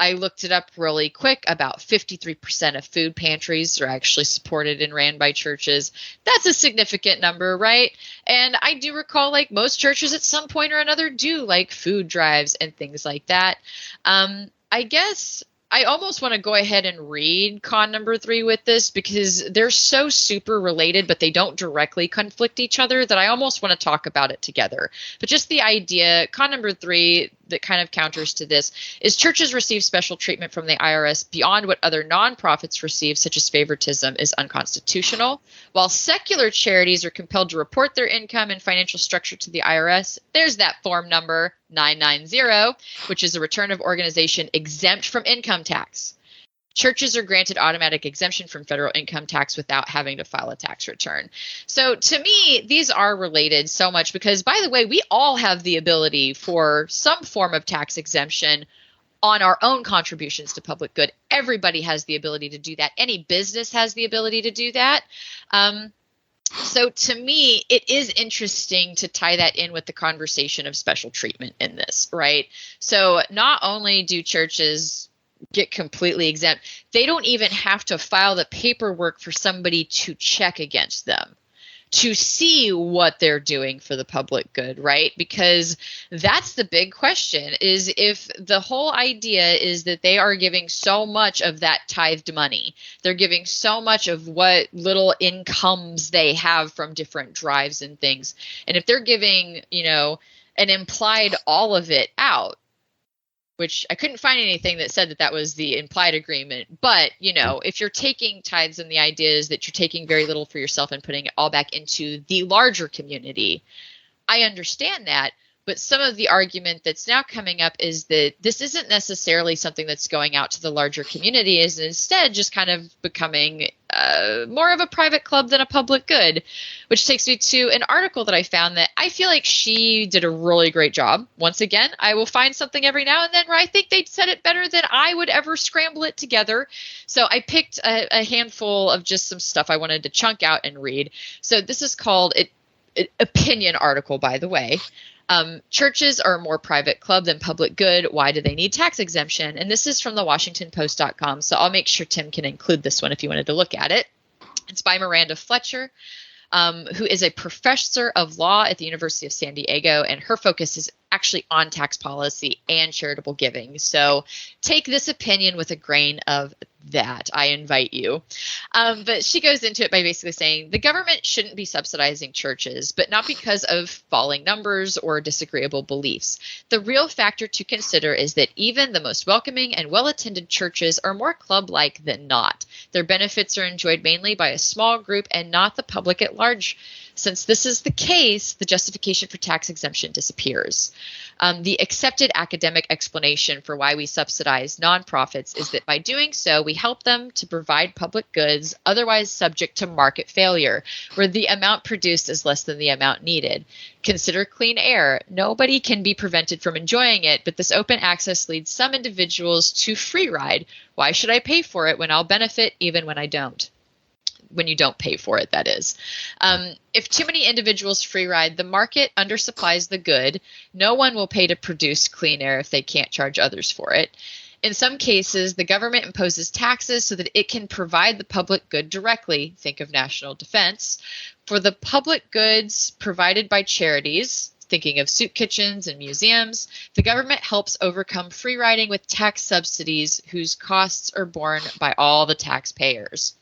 I looked it up really quick. About 53% of food pantries are actually supported and ran by churches. That's a significant number, right? And I do recall, most churches at some point or another do food drives and things like that. I guess I almost want to go ahead and read con number 3 with this, because they're so super related, but they don't directly conflict each other, that I almost want to talk about it together. But just the idea, con number 3, that kind of counters to this is churches receive special treatment from the IRS beyond what other nonprofits receive, such as favoritism, is unconstitutional. While secular charities are compelled to report their income and financial structure to the IRS, there's that form number 990, which is a return of organization exempt from income tax. Churches are granted automatic exemption from federal income tax without having to file a tax return. So to me, these are related so much because, by the way, we all have the ability for some form of tax exemption on our own contributions to public good. Everybody has the ability to do that. Any business has the ability to do that. So to me, it is interesting to tie that in with the conversation of special treatment in this, right? So not only do churches get completely exempt, they don't even have to file the paperwork for somebody to check against them to see what they're doing for the public good, right? Because that's the big question, is if the whole idea is that they are giving so much of that tithed money, they're giving so much of what little incomes they have from different drives and things, and if they're giving, an implied all of it out, which I couldn't find anything that said that that was the implied agreement. But, if you're taking tithes and the idea is that you're taking very little for yourself and putting it all back into the larger community, I understand that. But some of the argument that's now coming up is that this isn't necessarily something that's going out to the larger community, is instead just kind of becoming more of a private club than a public good, which takes me to an article that I found that I feel like she did a really great job. Once again, I will find something every now and then where I think they said it better than I would ever scramble it together. So I picked a handful of just some stuff I wanted to chunk out and read. So this is called an opinion article, by the way. Churches are a more private club than public good. Why do they need tax exemption? And this is from the WashingtonPost.com. So I'll make sure Tim can include this one if you wanted to look at it. It's by Miranda Fletcher, who is a professor of law at the University of San Diego, and her focus is actually on tax policy and charitable giving. So take this opinion with a grain of that, I invite you. But she goes into it by basically saying the government shouldn't be subsidizing churches, but not because of falling numbers or disagreeable beliefs. The real factor to consider is that even the most welcoming and well-attended churches are more club-like than not. Their benefits are enjoyed mainly by a small group and not the public at large. Since this is the case, the justification for tax exemption disappears. The accepted academic explanation for why we subsidize nonprofits is that by doing so, we help them to provide public goods otherwise subject to market failure, where the amount produced is less than the amount needed. Consider clean air. Nobody can be prevented from enjoying it, but this open access leads some individuals to free ride. Why should I pay for it when I'll benefit even when I don't? When you don't pay for it, that is. If too many individuals free ride, the market undersupplies the good. No one will pay to produce clean air if they can't charge others for it. In some cases, the government imposes taxes so that it can provide the public good directly. Think of national defense. For the public goods provided by charities, thinking of soup kitchens and museums, the government helps overcome free riding with tax subsidies whose costs are borne by all the taxpayers.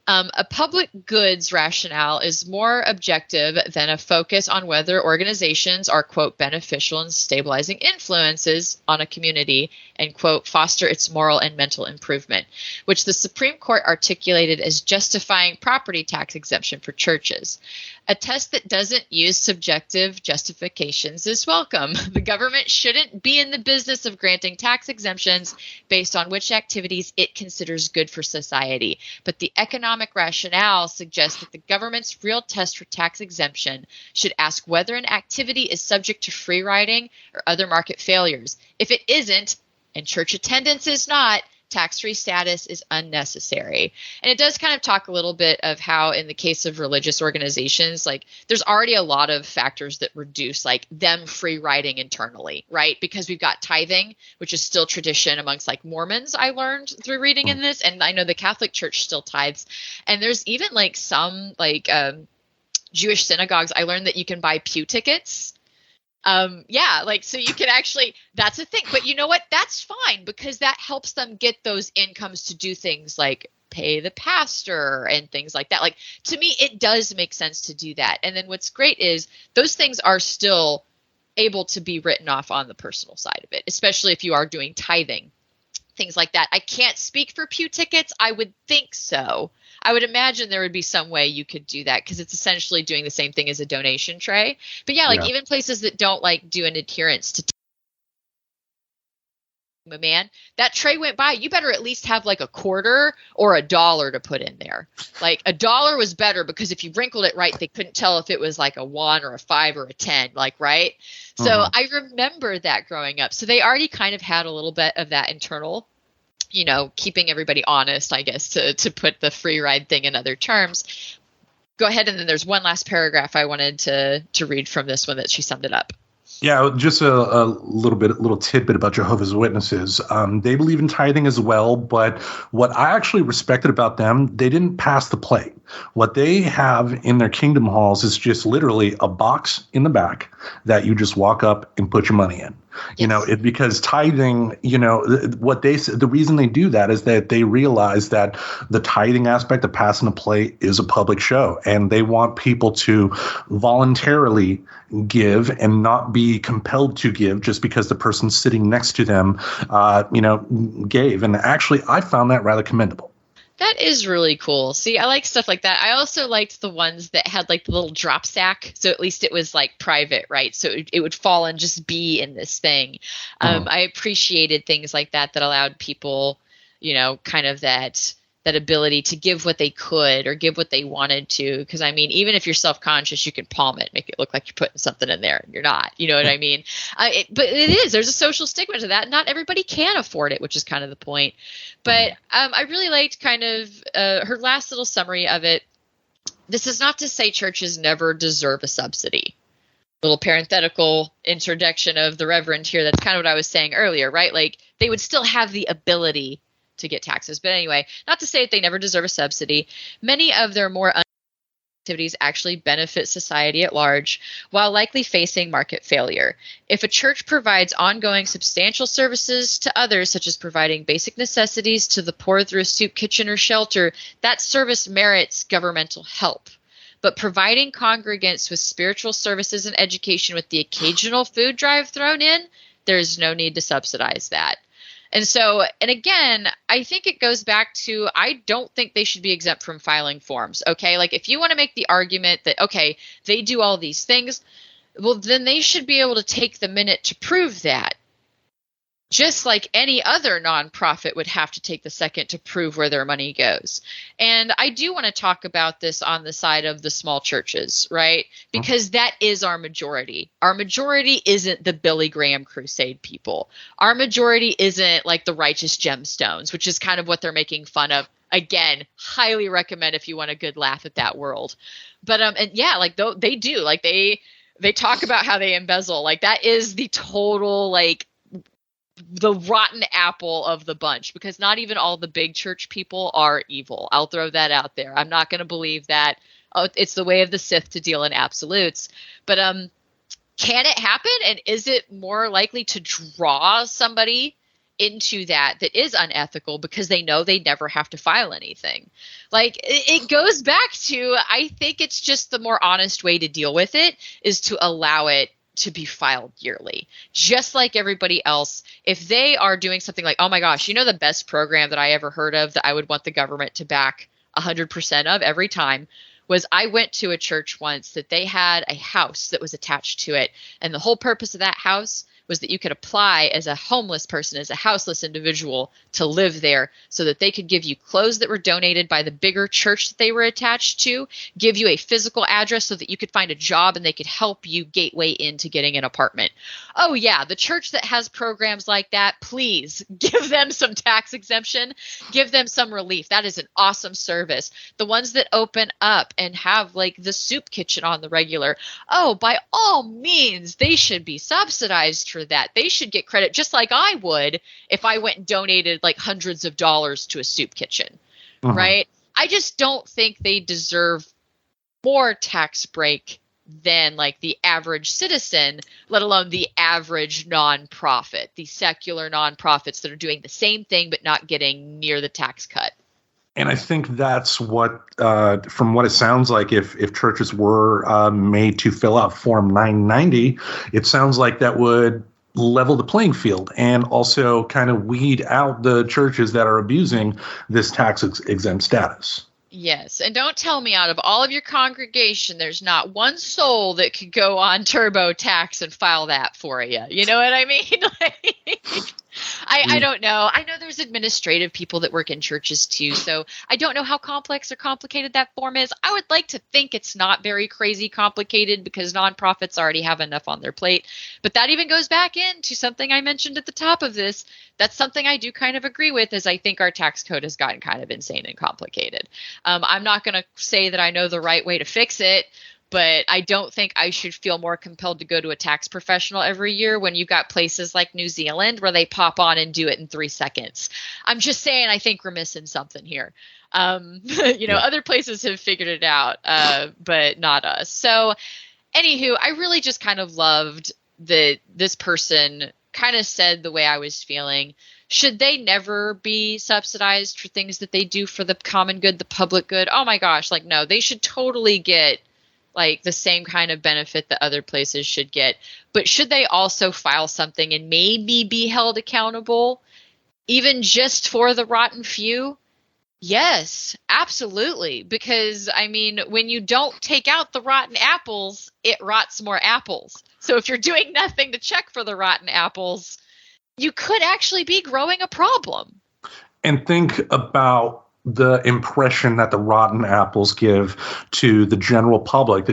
A public goods rationale is more objective than a focus on whether organizations are, quote, beneficial and stabilizing influences on a community and, quote, foster its moral and mental improvement, which the Supreme Court articulated as justifying property tax exemption for churches. A test that doesn't use subjective justifications is welcome. The government shouldn't be in the business of granting tax exemptions based on which activities it considers good for society. But the economic rationale suggests that the government's real test for tax exemption should ask whether an activity is subject to free riding or other market failures. If it isn't, and church attendance is not, tax-free status is unnecessary. And it does kind of talk a little bit of how in the case of religious organizations, like there's already a lot of factors that reduce like them free riding internally, right? Because we've got tithing, which is still tradition amongst like Mormons, I learned through reading in this. And I know the Catholic Church still tithes. And there's even like some like Jewish synagogues, I learned that you can buy pew tickets. So you can actually, that's a thing, but you know what? That's fine because that helps them get those incomes to do things like pay the pastor and things like that. Like to me, it does make sense to do that. And then what's great is those things are still able to be written off on the personal side of it, especially if you are doing tithing, things like that. I can't speak for pew tickets. I would think so. I would imagine there would be some way you could do that because it's essentially doing the same thing as a donation tray. But yeah, like even places that don't like do an adherence to man, that tray went by, you better at least have like a quarter or $1 to put in there. Like $1 was better because if you wrinkled it right, they couldn't tell if it was like a 1 or a 5 or a 10, like, right? So I remember that growing up. So they already kind of had a little bit of that internal, you know, keeping everybody honest, I guess, to put the free ride thing in other terms. Go ahead. And then there's one last paragraph I wanted to read from this one that she summed it up. Yeah, just a little tidbit about Jehovah's Witnesses. They believe in tithing as well, but what I actually respected about them, they didn't pass the plate. What they have in their kingdom halls is just literally a box in the back that you just walk up and put your money in. Yes. You know, because tithing, you know, the reason they do that is that they realize that the tithing aspect of passing a plate is a public show, and they want people to voluntarily give and not be compelled to give just because the person sitting next to them, gave. And actually, I found that rather commendable. That is really cool. See, I like stuff like that. I also liked the ones that had like the little drop sack. So at least it was like private, right? So it would fall and just be in this thing. I appreciated things like that allowed people, you know, kind of that ability to give what they could or give what they wanted to. Because I mean, even if you're self-conscious, you can palm it, make it look like you're putting something in there and you're not, you know what I mean? But there's a social stigma to that. Not everybody can afford it, which is kind of the point. But I really liked kind of her last little summary of it. This is not to say churches never deserve a subsidy. Little parenthetical introduction of the Reverend here. That's kind of what I was saying earlier, right? Like they would still have the ability to get taxes. But anyway, not to say that they never deserve a subsidy. Many of their more activities actually benefit society at large while likely facing market failure. If a church provides ongoing substantial services to others, such as providing basic necessities to the poor through a soup kitchen or shelter, that service merits governmental help. But providing congregants with spiritual services and education with the occasional food drive thrown in, there's no need to subsidize that. And so, and again, I think it goes back to, I don't think they should be exempt from filing forms. Okay. Like if you want to make the argument that, okay, they do all these things, well, then they should be able to take the minute to prove that. Just like any other nonprofit would have to take the second to prove where their money goes. And I do want to talk about this on the side of the small churches, right? Because that is our majority. Our majority isn't the Billy Graham Crusade people. Our majority isn't like the Righteous Gemstones, which is kind of what they're making fun of. Again, highly recommend if you want a good laugh at that world. But and yeah, like they do, like they talk about how they embezzle. Like that is the total like the rotten apple of the bunch, because not even all the big church people are evil. I'll throw that out there. I'm not going to believe that it's the way of the Sith to deal in absolutes. But can it happen? And is it more likely to draw somebody into that is unethical because they know they never have to file anything? Like it goes back to, I think it's just the more honest way to deal with it is to allow it to be filed yearly, just like everybody else. If they are doing something like, oh my gosh, you know, the best program that I ever heard of that I would want the government to back 100% of every time was, I went to a church once that they had a house that was attached to it. And the whole purpose of that house was that you could apply as a homeless person, as a houseless individual, to live there so that they could give you clothes that were donated by the bigger church that they were attached to, give you a physical address so that you could find a job and they could help you gateway into getting an apartment. Oh yeah, the church that has programs like that, please give them some tax exemption, give them some relief. That is an awesome service. The ones that open up and have like the soup kitchen on the regular, oh, by all means, they should be subsidized for that. They should get credit just like I would if I went and donated like hundreds of dollars to a soup kitchen, right? I just don't think they deserve more tax break than like the average citizen, let alone the average nonprofit, the secular nonprofits that are doing the same thing but not getting near the tax cut. And I think that's what, from what it sounds like, if churches were made to fill out Form 990, it sounds like that would level the playing field and also kind of weed out the churches that are abusing this tax exempt status. Yes, and don't tell me out of all of your congregation, there's not one soul that could go on TurboTax and file that for you. You know what I mean? I don't know. I know there's administrative people that work in churches too, so I don't know how complex or complicated that form is. I would like to think it's not very crazy complicated because nonprofits already have enough on their plate. But that even goes back into something I mentioned at the top of this. That's something I do kind of agree with, is I think our tax code has gotten kind of insane and complicated. I'm not going to say that I know the right way to fix it, but I don't think I should feel more compelled to go to a tax professional every year when you've got places like New Zealand where they pop on and do it in 3 seconds. I'm just saying, I think we're missing something here. Other places have figured it out, but not us. So anywho, I really just kind of loved that this person kind of said the way I was feeling. Should they never be subsidized for things that they do for the common good, the public good? Oh my gosh, like no, they should totally get like the same kind of benefit that other places should get. But should they also file something and maybe be held accountable, even just for the rotten few? Yes, absolutely. Because, I mean, when you don't take out the rotten apples, it rots more apples. So if you're doing nothing to check for the rotten apples, you could actually be growing a problem. And think about the impression that the rotten apples give to the general public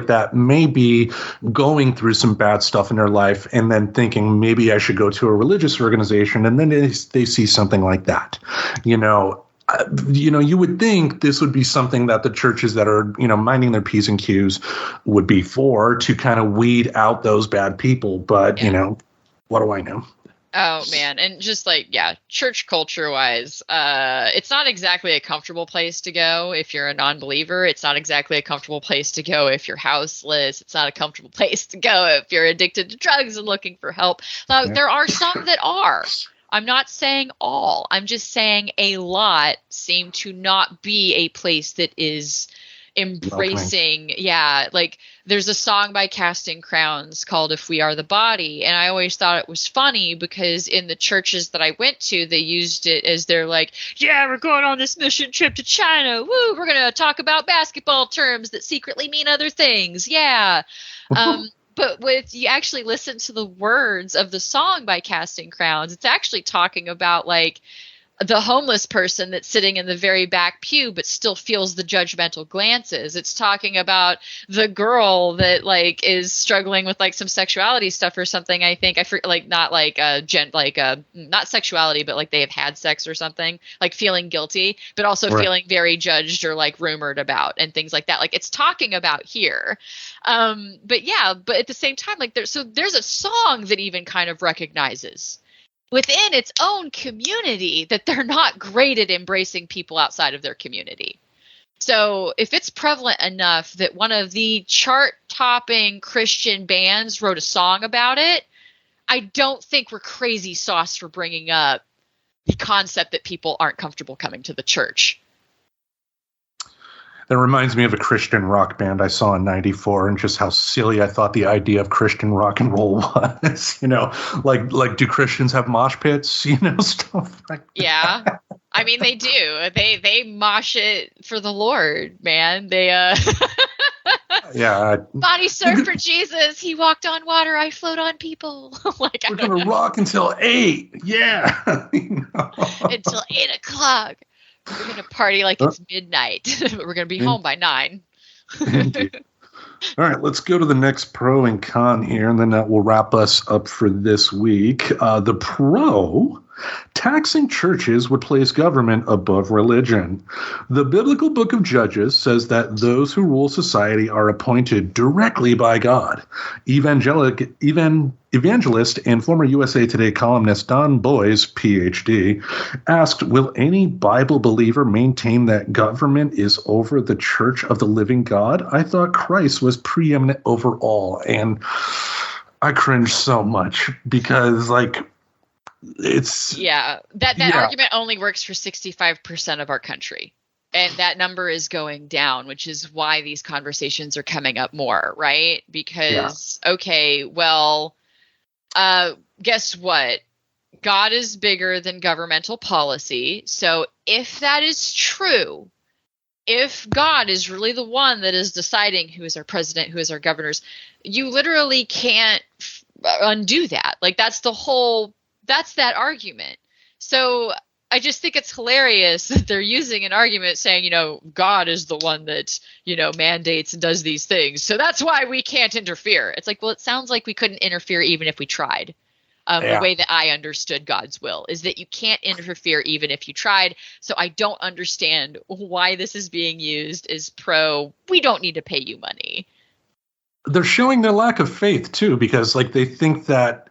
that may be going through some bad stuff in their life and then thinking maybe I should go to a religious organization, and then they see something like that. You would think this would be something that the churches that are, minding their P's and Q's would be for, to kind of weed out those bad people. But, what do I know? Oh, man. And just church culture wise, it's not exactly a comfortable place to go if you're a non-believer. It's not exactly a comfortable place to go if you're houseless. It's not a comfortable place to go if you're addicted to drugs and looking for help. Now, there are some that are. I'm not saying all. I'm just saying a lot seem to not be a place that is embracing. Yeah, like there's a song by Casting Crowns called If We Are the Body, and I always thought it was funny because in the churches that I went to, they used it as they're like, yeah, we're going on this mission trip to China. Woo, we're going to talk about basketball terms that secretly mean other things. Yeah. But you actually listen to the words of the song by Casting Crowns, it's actually talking about like the homeless person that's sitting in the very back pew but still feels the judgmental glances. It's talking about the girl that like is struggling with like some sexuality stuff or something. I think not sexuality, but like they have had sex or something, like feeling guilty, but also feeling very judged or like rumored about and things like that. Like it's talking about here. But at the same time, like there's a song that even kind of recognizes within its own community that they're not great at embracing people outside of their community. So if it's prevalent enough that one of the chart-topping Christian bands wrote a song about it, I don't think we're crazy sauce for bringing up the concept that people aren't comfortable coming to the church. That reminds me of a Christian rock band I saw in '94, and just how silly I thought the idea of Christian rock and roll was. Like do Christians have mosh pits? Stuff like that. Yeah, I mean they do. They mosh it for the Lord, man. They yeah. Body surf for Jesus. He walked on water. I float on people. We're gonna rock until 8. Yeah. Until 8:00. We're going to party like it's midnight. We're going to be home by 9. All right, let's go to the next pro and con here, and then that will wrap us up for this week. The pro, taxing churches would place government above religion. The biblical book of Judges says that those who rule society are appointed directly by God. Evangelist and former USA Today columnist Don Boys, Ph.D., asked, will any Bible believer maintain that government is over the church of the living God? I thought Christ was preeminent over all. And I cringe so much because, it's that argument only works for 65% of our country. And that number is going down, which is why these conversations are coming up more, right? Because, okay, well, guess what? God is bigger than governmental policy. So if that is true, if God is really the one that is deciding who is our president, who is our governors, you literally can't undo that. Like, that's that argument. So I just think it's hilarious that they're using an argument saying, God is the one that, mandates and does these things. So that's why we can't interfere. It's like, well, it sounds like we couldn't interfere even if we tried. The way that I understood God's will is that you can't interfere even if you tried. So I don't understand why this is being used as we don't need to pay you money. They're showing their lack of faith too, because they think that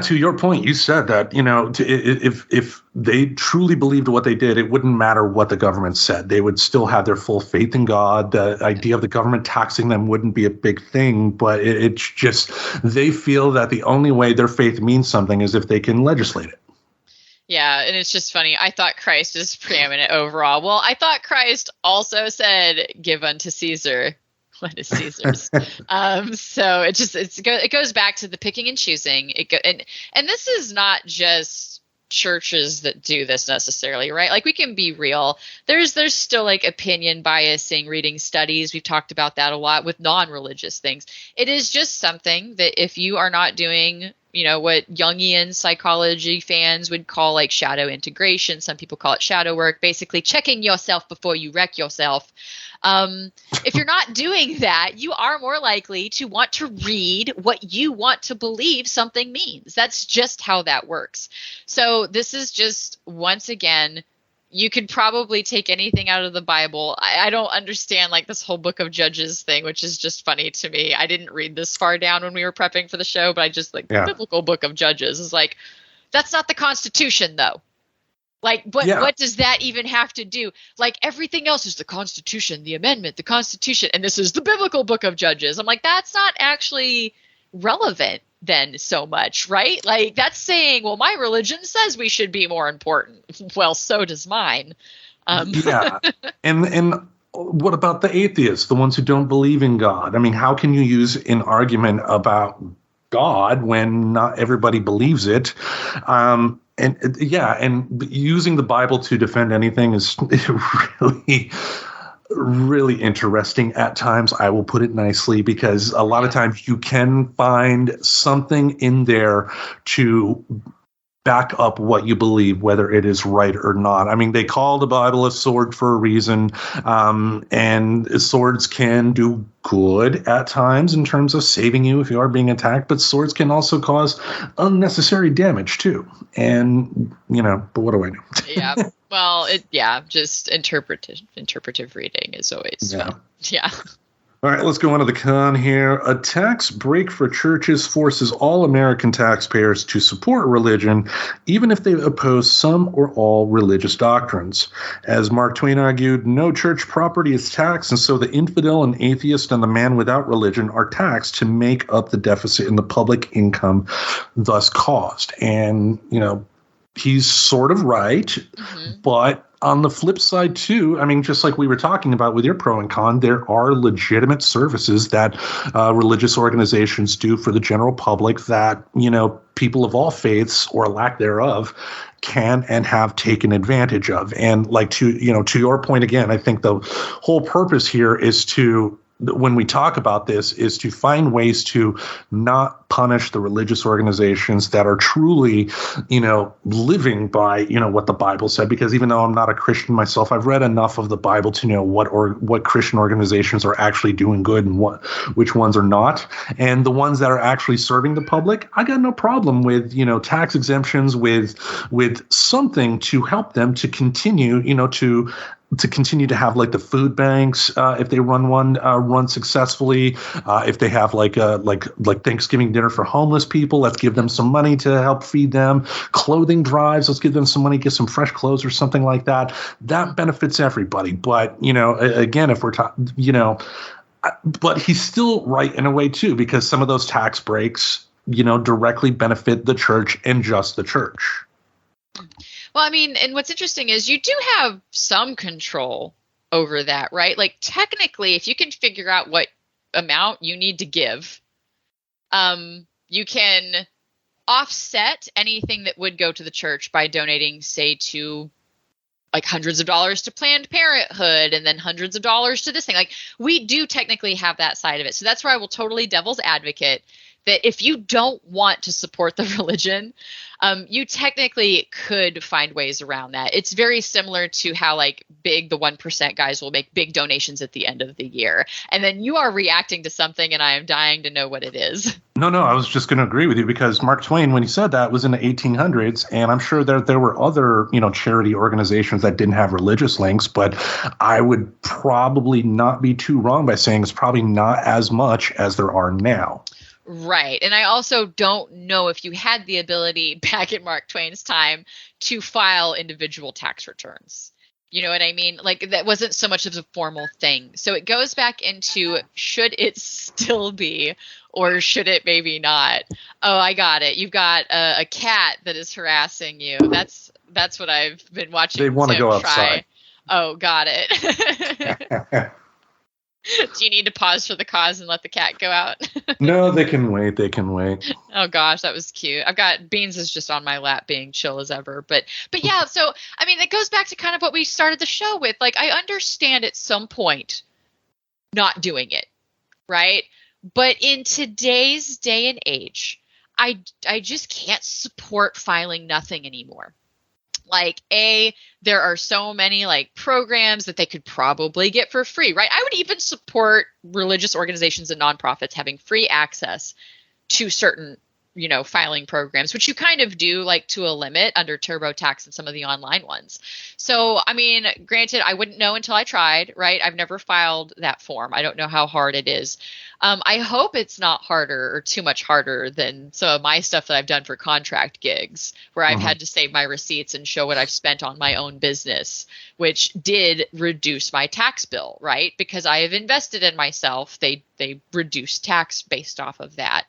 to your point, you said that, if they truly believed what they did, it wouldn't matter what the government said. They would still have their full faith in God. The idea of the government taxing them wouldn't be a big thing, but it's just they feel that the only way their faith means something is if they can legislate it. Yeah, and it's just funny. I thought Christ is preeminent overall. Well, I thought Christ also said, "Give unto Caesar what is Caesar's." So it goes back to the picking and choosing. And this is not just churches that do this necessarily, right? Like, we can be real. There's still opinion biasing, reading studies. We've talked about that a lot with non-religious things. It is just something that if you are not doing, what Jungian psychology fans would call shadow integration. Some people call it shadow work, basically checking yourself before you wreck yourself. If you're not doing that, you are more likely to want to read what you want to believe something means. That's just how that works. So this is just, once again, you could probably take anything out of the Bible. I don't understand this whole book of Judges thing, which is just funny to me. I didn't read this far down when we were prepping for the show, but I just the biblical book of Judges is that's not the Constitution though. What does that even have to do? Everything else is the Constitution, the amendment, the Constitution, and this is the biblical book of Judges. I'm that's not actually relevant then so much, right? That's saying, well, my religion says we should be more important. Well, so does mine. And what about the atheists, the ones who don't believe in God? I mean, how can you use an argument about God when not everybody believes it? And using the Bible to defend anything is really, really interesting at times. I will put it nicely, because a lot of times you can find something in there to back up what you believe, whether it is right or not. I mean, they call the Bible a sword for a reason, and swords can do good at times in terms of saving you if you are being attacked, but swords can also cause unnecessary damage too. And, but what do I do? Well, just interpretive reading is always fun. Yeah. All right, let's go on to the con here. A tax break for churches forces all American taxpayers to support religion, even if they oppose some or all religious doctrines. As Mark Twain argued, no church property is taxed, and so the infidel and atheist and the man without religion are taxed to make up the deficit in the public income thus caused. And, he's sort of right, but on the flip side, too, I mean, just like we were talking about with your pro and con, there are legitimate services that religious organizations do for the general public that, people of all faiths or lack thereof can and have taken advantage of. And to your point again, I think the whole purpose here is when we talk about this, is to find ways to not punish the religious organizations that are truly, living by, what the Bible said. Because even though I'm not a Christian myself, I've read enough of the Bible to know what Christian organizations are actually doing good and which ones are not. And the ones that are actually serving the public, I got no problem with, tax exemptions, with something to help them to continue, to continue to have the food banks, if they run successfully, if they have like Thanksgiving dinner for homeless people, let's give them some money to help feed them. Clothing drives, let's give them some money, get some fresh clothes or something like that. That benefits everybody. But again, if we're talking, but he's still right in a way too, because some of those tax breaks directly benefit the church and just the church. Well, I mean, and what's interesting is you do have some control over that, right? Like technically, if you can figure out what amount you need to give, you can offset anything that would go to the church by donating, say, to like hundreds of dollars to Planned Parenthood and then hundreds of dollars to this thing. Like we do technically have that side of it. So that's where I will totally devil's advocate that if you don't want to support the religion, you technically could find ways around that. It's very similar to how like the 1% guys will make big donations at the end of the year. And then you are reacting to something and I am dying to know what it is. No, I was just going to agree with you because Mark Twain, when he said that, was in the 1800s. And I'm sure that there were other, charity organizations that didn't have religious links. But I would probably not be too wrong by saying it's probably not as much as there are now. Right. And I also don't know if you had the ability back in Mark Twain's time to file individual tax returns. You know what I mean? Like that wasn't so much of a formal thing. So it goes back into should it still be or should it maybe not? Oh, I got it. You've got a cat that is harassing you. That's what I've been watching. They want to go outside. Oh, got it. Do you need to pause for the cause and let the cat go out? No, they can wait. Oh gosh, that was cute. I've got Beans is just on my lap being chill as ever. But yeah, so I mean it goes back to kind of what we started the show with. Like I understand at some point not doing it, right? But in today's day and age, I just can't support filing nothing anymore. Like there are so many like programs that they could probably get for free, right? I would even support religious organizations and nonprofits having free access to certain, filing programs, which you kind of do like to a limit under TurboTax and some of the online ones. So, I mean, granted, I wouldn't know until I tried, right? I've never filed that form. I don't know how hard it is. I hope it's not harder or too much harder than some of my stuff that I've done for contract gigs where I've had to save my receipts and show what I've spent on my own business, which did reduce my tax bill, right? Because I have invested in myself. They reduce tax based off of that.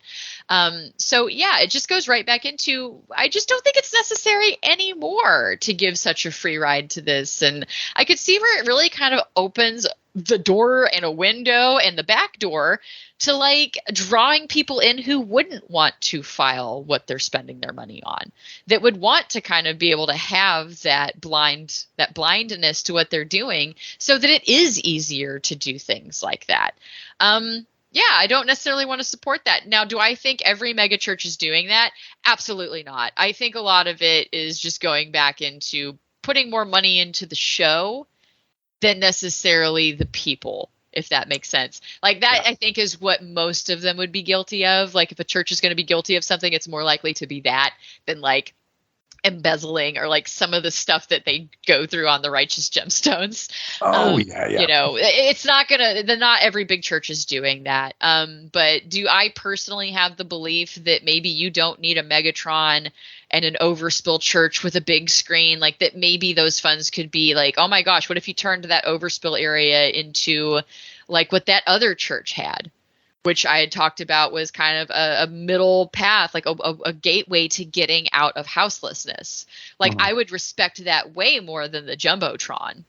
So yeah, it just goes right back into, I just don't think it's necessary anymore to give such a free ride to this. And I could see where it really kind of opens the door and a window and the back door to like drawing people in who wouldn't want to file what they're spending their money on, that would want to kind of be able to have that blindness to what they're doing so that it is easier to do things like that. Yeah, I don't necessarily want to support that. Now, do I think every megachurch is doing that? Absolutely not. I think a lot of it is just going back into putting more money into the show than necessarily the people, if that makes sense. Like that, yeah. I think is what most of them would be guilty of. Like if a church is going to be guilty of something, it's more likely to be that than like embezzling or like some of the stuff that they go through on the Righteous Gemstones. Yeah. It's not every big church is doing that. But do I personally have the belief that maybe you don't need a Megatron and an overspill church with a big screen, like that maybe those funds could be like, oh my gosh, what if you turned that overspill area into like what that other church had, which I had talked about was kind of a middle path, like a gateway to getting out of houselessness. Like I would respect that way more than the Jumbotron.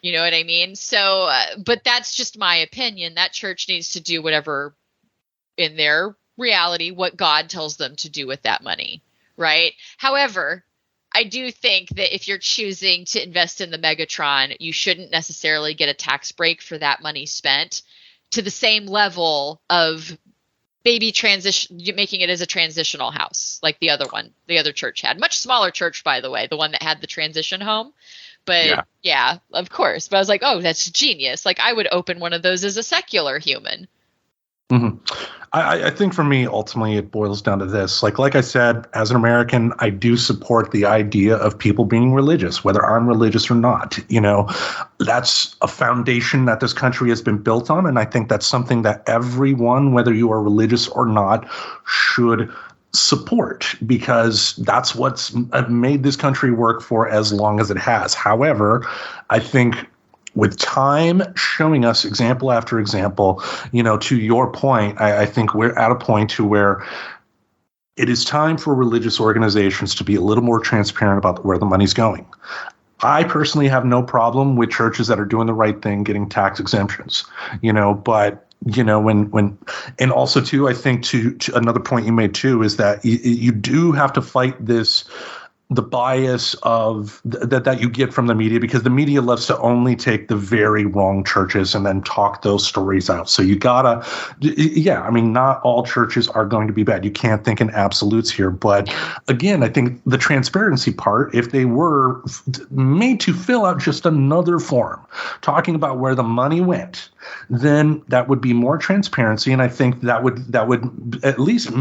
You know what I mean? So, but that's just my opinion. That church needs to do whatever in their reality, what God tells them to do with that money. Right. However, I do think that if you're choosing to invest in the Megatron, you shouldn't necessarily get a tax break for that money spent to the same level of maybe making it as a transitional house like the other church had. Much smaller church, by the way, the one that had the transition home. But yeah, of course. But I was like, oh, that's genius. Like I would open one of those as a secular human. Mm-hmm. I think for me, ultimately, it boils down to this. Like I said, as an American, I do support the idea of people being religious, whether I'm religious or not. That's a foundation that this country has been built on. And I think that's something that everyone, whether you are religious or not, should support, because that's what's made this country work for as long as it has. However, I think with time showing us example after example, to your point, I think we're at a point to where It is time for religious organizations to be a little more transparent about where the money's going. I personally have no problem with churches that are doing the right thing getting tax exemptions, but when and also too, I think to another point you made too is that you do have to fight the bias of that you get from the media, because the media loves to only take the very wrong churches and then talk those stories out. So you gotta, not all churches are going to be bad. You can't think in absolutes here. But again, I think the transparency part, if they were made to fill out just another form talking about where the money went, then that would be more transparency. And I think that would at least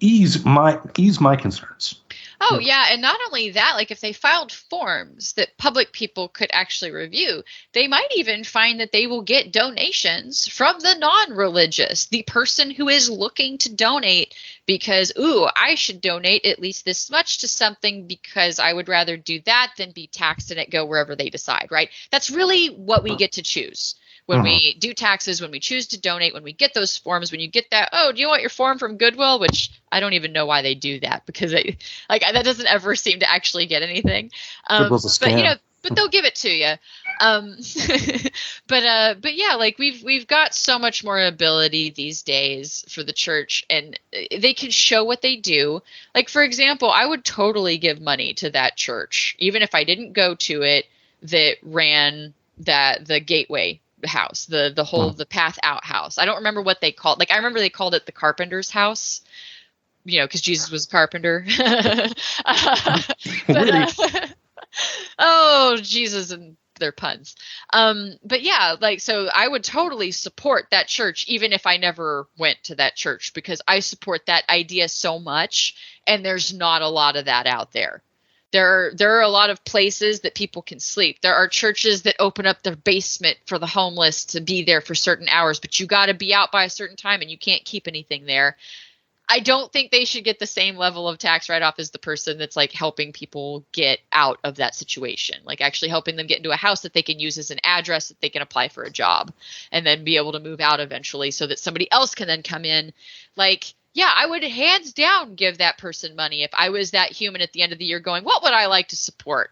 ease my concerns. Oh, yeah. And not only that, like if they filed forms that public people could actually review, they might even find that they will get donations from the non-religious, the person who is looking to donate because, I should donate at least this much to something because I would rather do that than be taxed and it go wherever they decide, right? That's really what we get to choose. When we do taxes, when we choose to donate, when we get those forms, when you get that, do you want your form from Goodwill? Which I don't even know why they do that, because that doesn't ever seem to actually get anything. Goodwill's a scam. But they'll give it to you. But yeah, like we've got so much more ability these days for the church, and they can show what they do. Like, for example, I would totally give money to that church, even if I didn't go to it, that ran the Gateway house, the Path Out house. I don't remember what they called. Like, I remember they called it the Carpenter's house, because Jesus was a carpenter. Jesus and their puns. But yeah, so I would totally support that church, even if I never went to that church, because I support that idea so much, and there's not a lot of that out there. There are a lot of places that people can sleep. There are churches that open up their basement for the homeless to be there for certain hours, but you got to be out by a certain time and you can't keep anything there. I don't think they should get the same level of tax write-off as the person that's like helping people get out of that situation, like actually helping them get into a house that they can use as an address that they can apply for a job and then be able to move out eventually so that somebody else can then come in. Yeah, I would hands down give that person money if I was that human at the end of the year going, what would I like to support?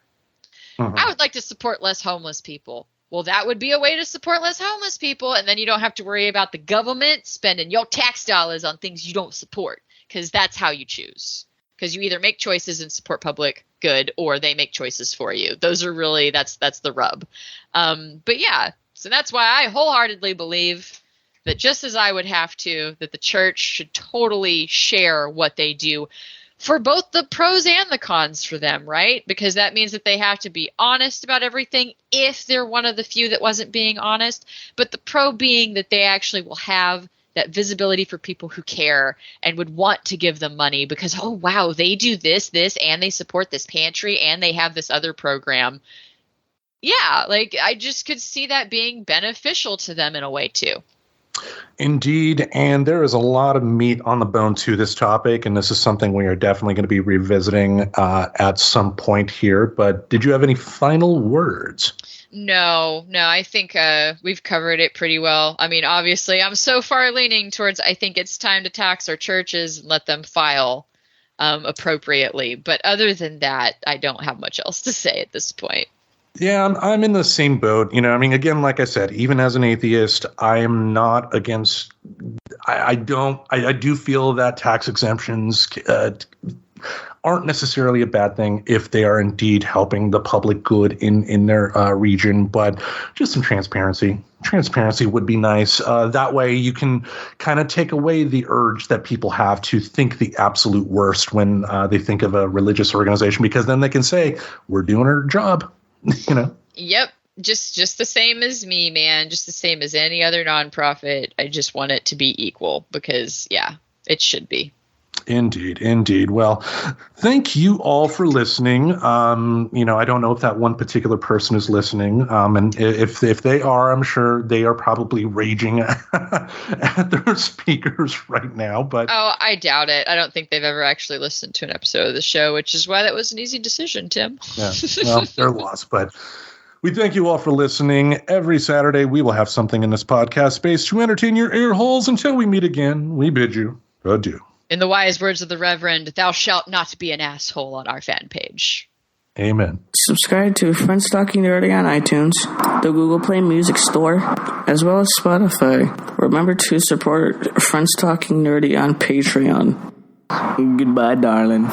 I would like to support less homeless people. Well, that would be a way to support less homeless people, and then you don't have to worry about the government spending your tax dollars on things you don't support, because that's how you choose. Because you either make choices and support public good, or they make choices for you. Those are really, that's the rub. But yeah, so that's why I wholeheartedly believe that just as I would have to, that the church should totally share what they do for both the pros and the cons for them, right? Because that means that they have to be honest about everything if they're one of the few that wasn't being honest. But the pro being that they actually will have that visibility for people who care and would want to give them money because, oh, wow, they do this, and they support this pantry, and they have this other program. Yeah, I just could see that being beneficial to them in a way too. Indeed, and there is a lot of meat on the bone to this topic, and this is something we are definitely going to be revisiting at some point here. But did you have any final words? No, I think we've covered it pretty well. I mean, obviously, I'm so far leaning towards I think it's time to tax our churches and let them file appropriately. But other than that, I don't have much else to say at this point. Yeah, I'm in the same boat. Again, like I said, even as an atheist, I am not against. I do feel that tax exemptions aren't necessarily a bad thing if they are indeed helping the public good in their region, but just some transparency. Transparency would be nice. That way you can kind of take away the urge that people have to think the absolute worst when they think of a religious organization, because then they can say, we're doing our job. Yep. Just the same as me, man. Just the same as any other nonprofit. I just want it to be equal because, yeah, it should be. Indeed. Well, thank you all for listening. I don't know if that one particular person is listening. And if they are, I'm sure they are probably raging at their speakers right now. But I doubt it. I don't think they've ever actually listened to an episode of the show, which is why that was an easy decision, Tim. Yeah, well, they're lost, but we thank you all for listening. Every Saturday, we will have something in this podcast space to entertain your ear holes. Until we meet again, we bid you adieu. In the wise words of the Reverend, thou shalt not be an asshole on our fan page. Amen. Subscribe to Friends Talking Nerdy on iTunes, the Google Play Music Store, as well as Spotify. Remember to support Friends Talking Nerdy on Patreon. Goodbye, darling.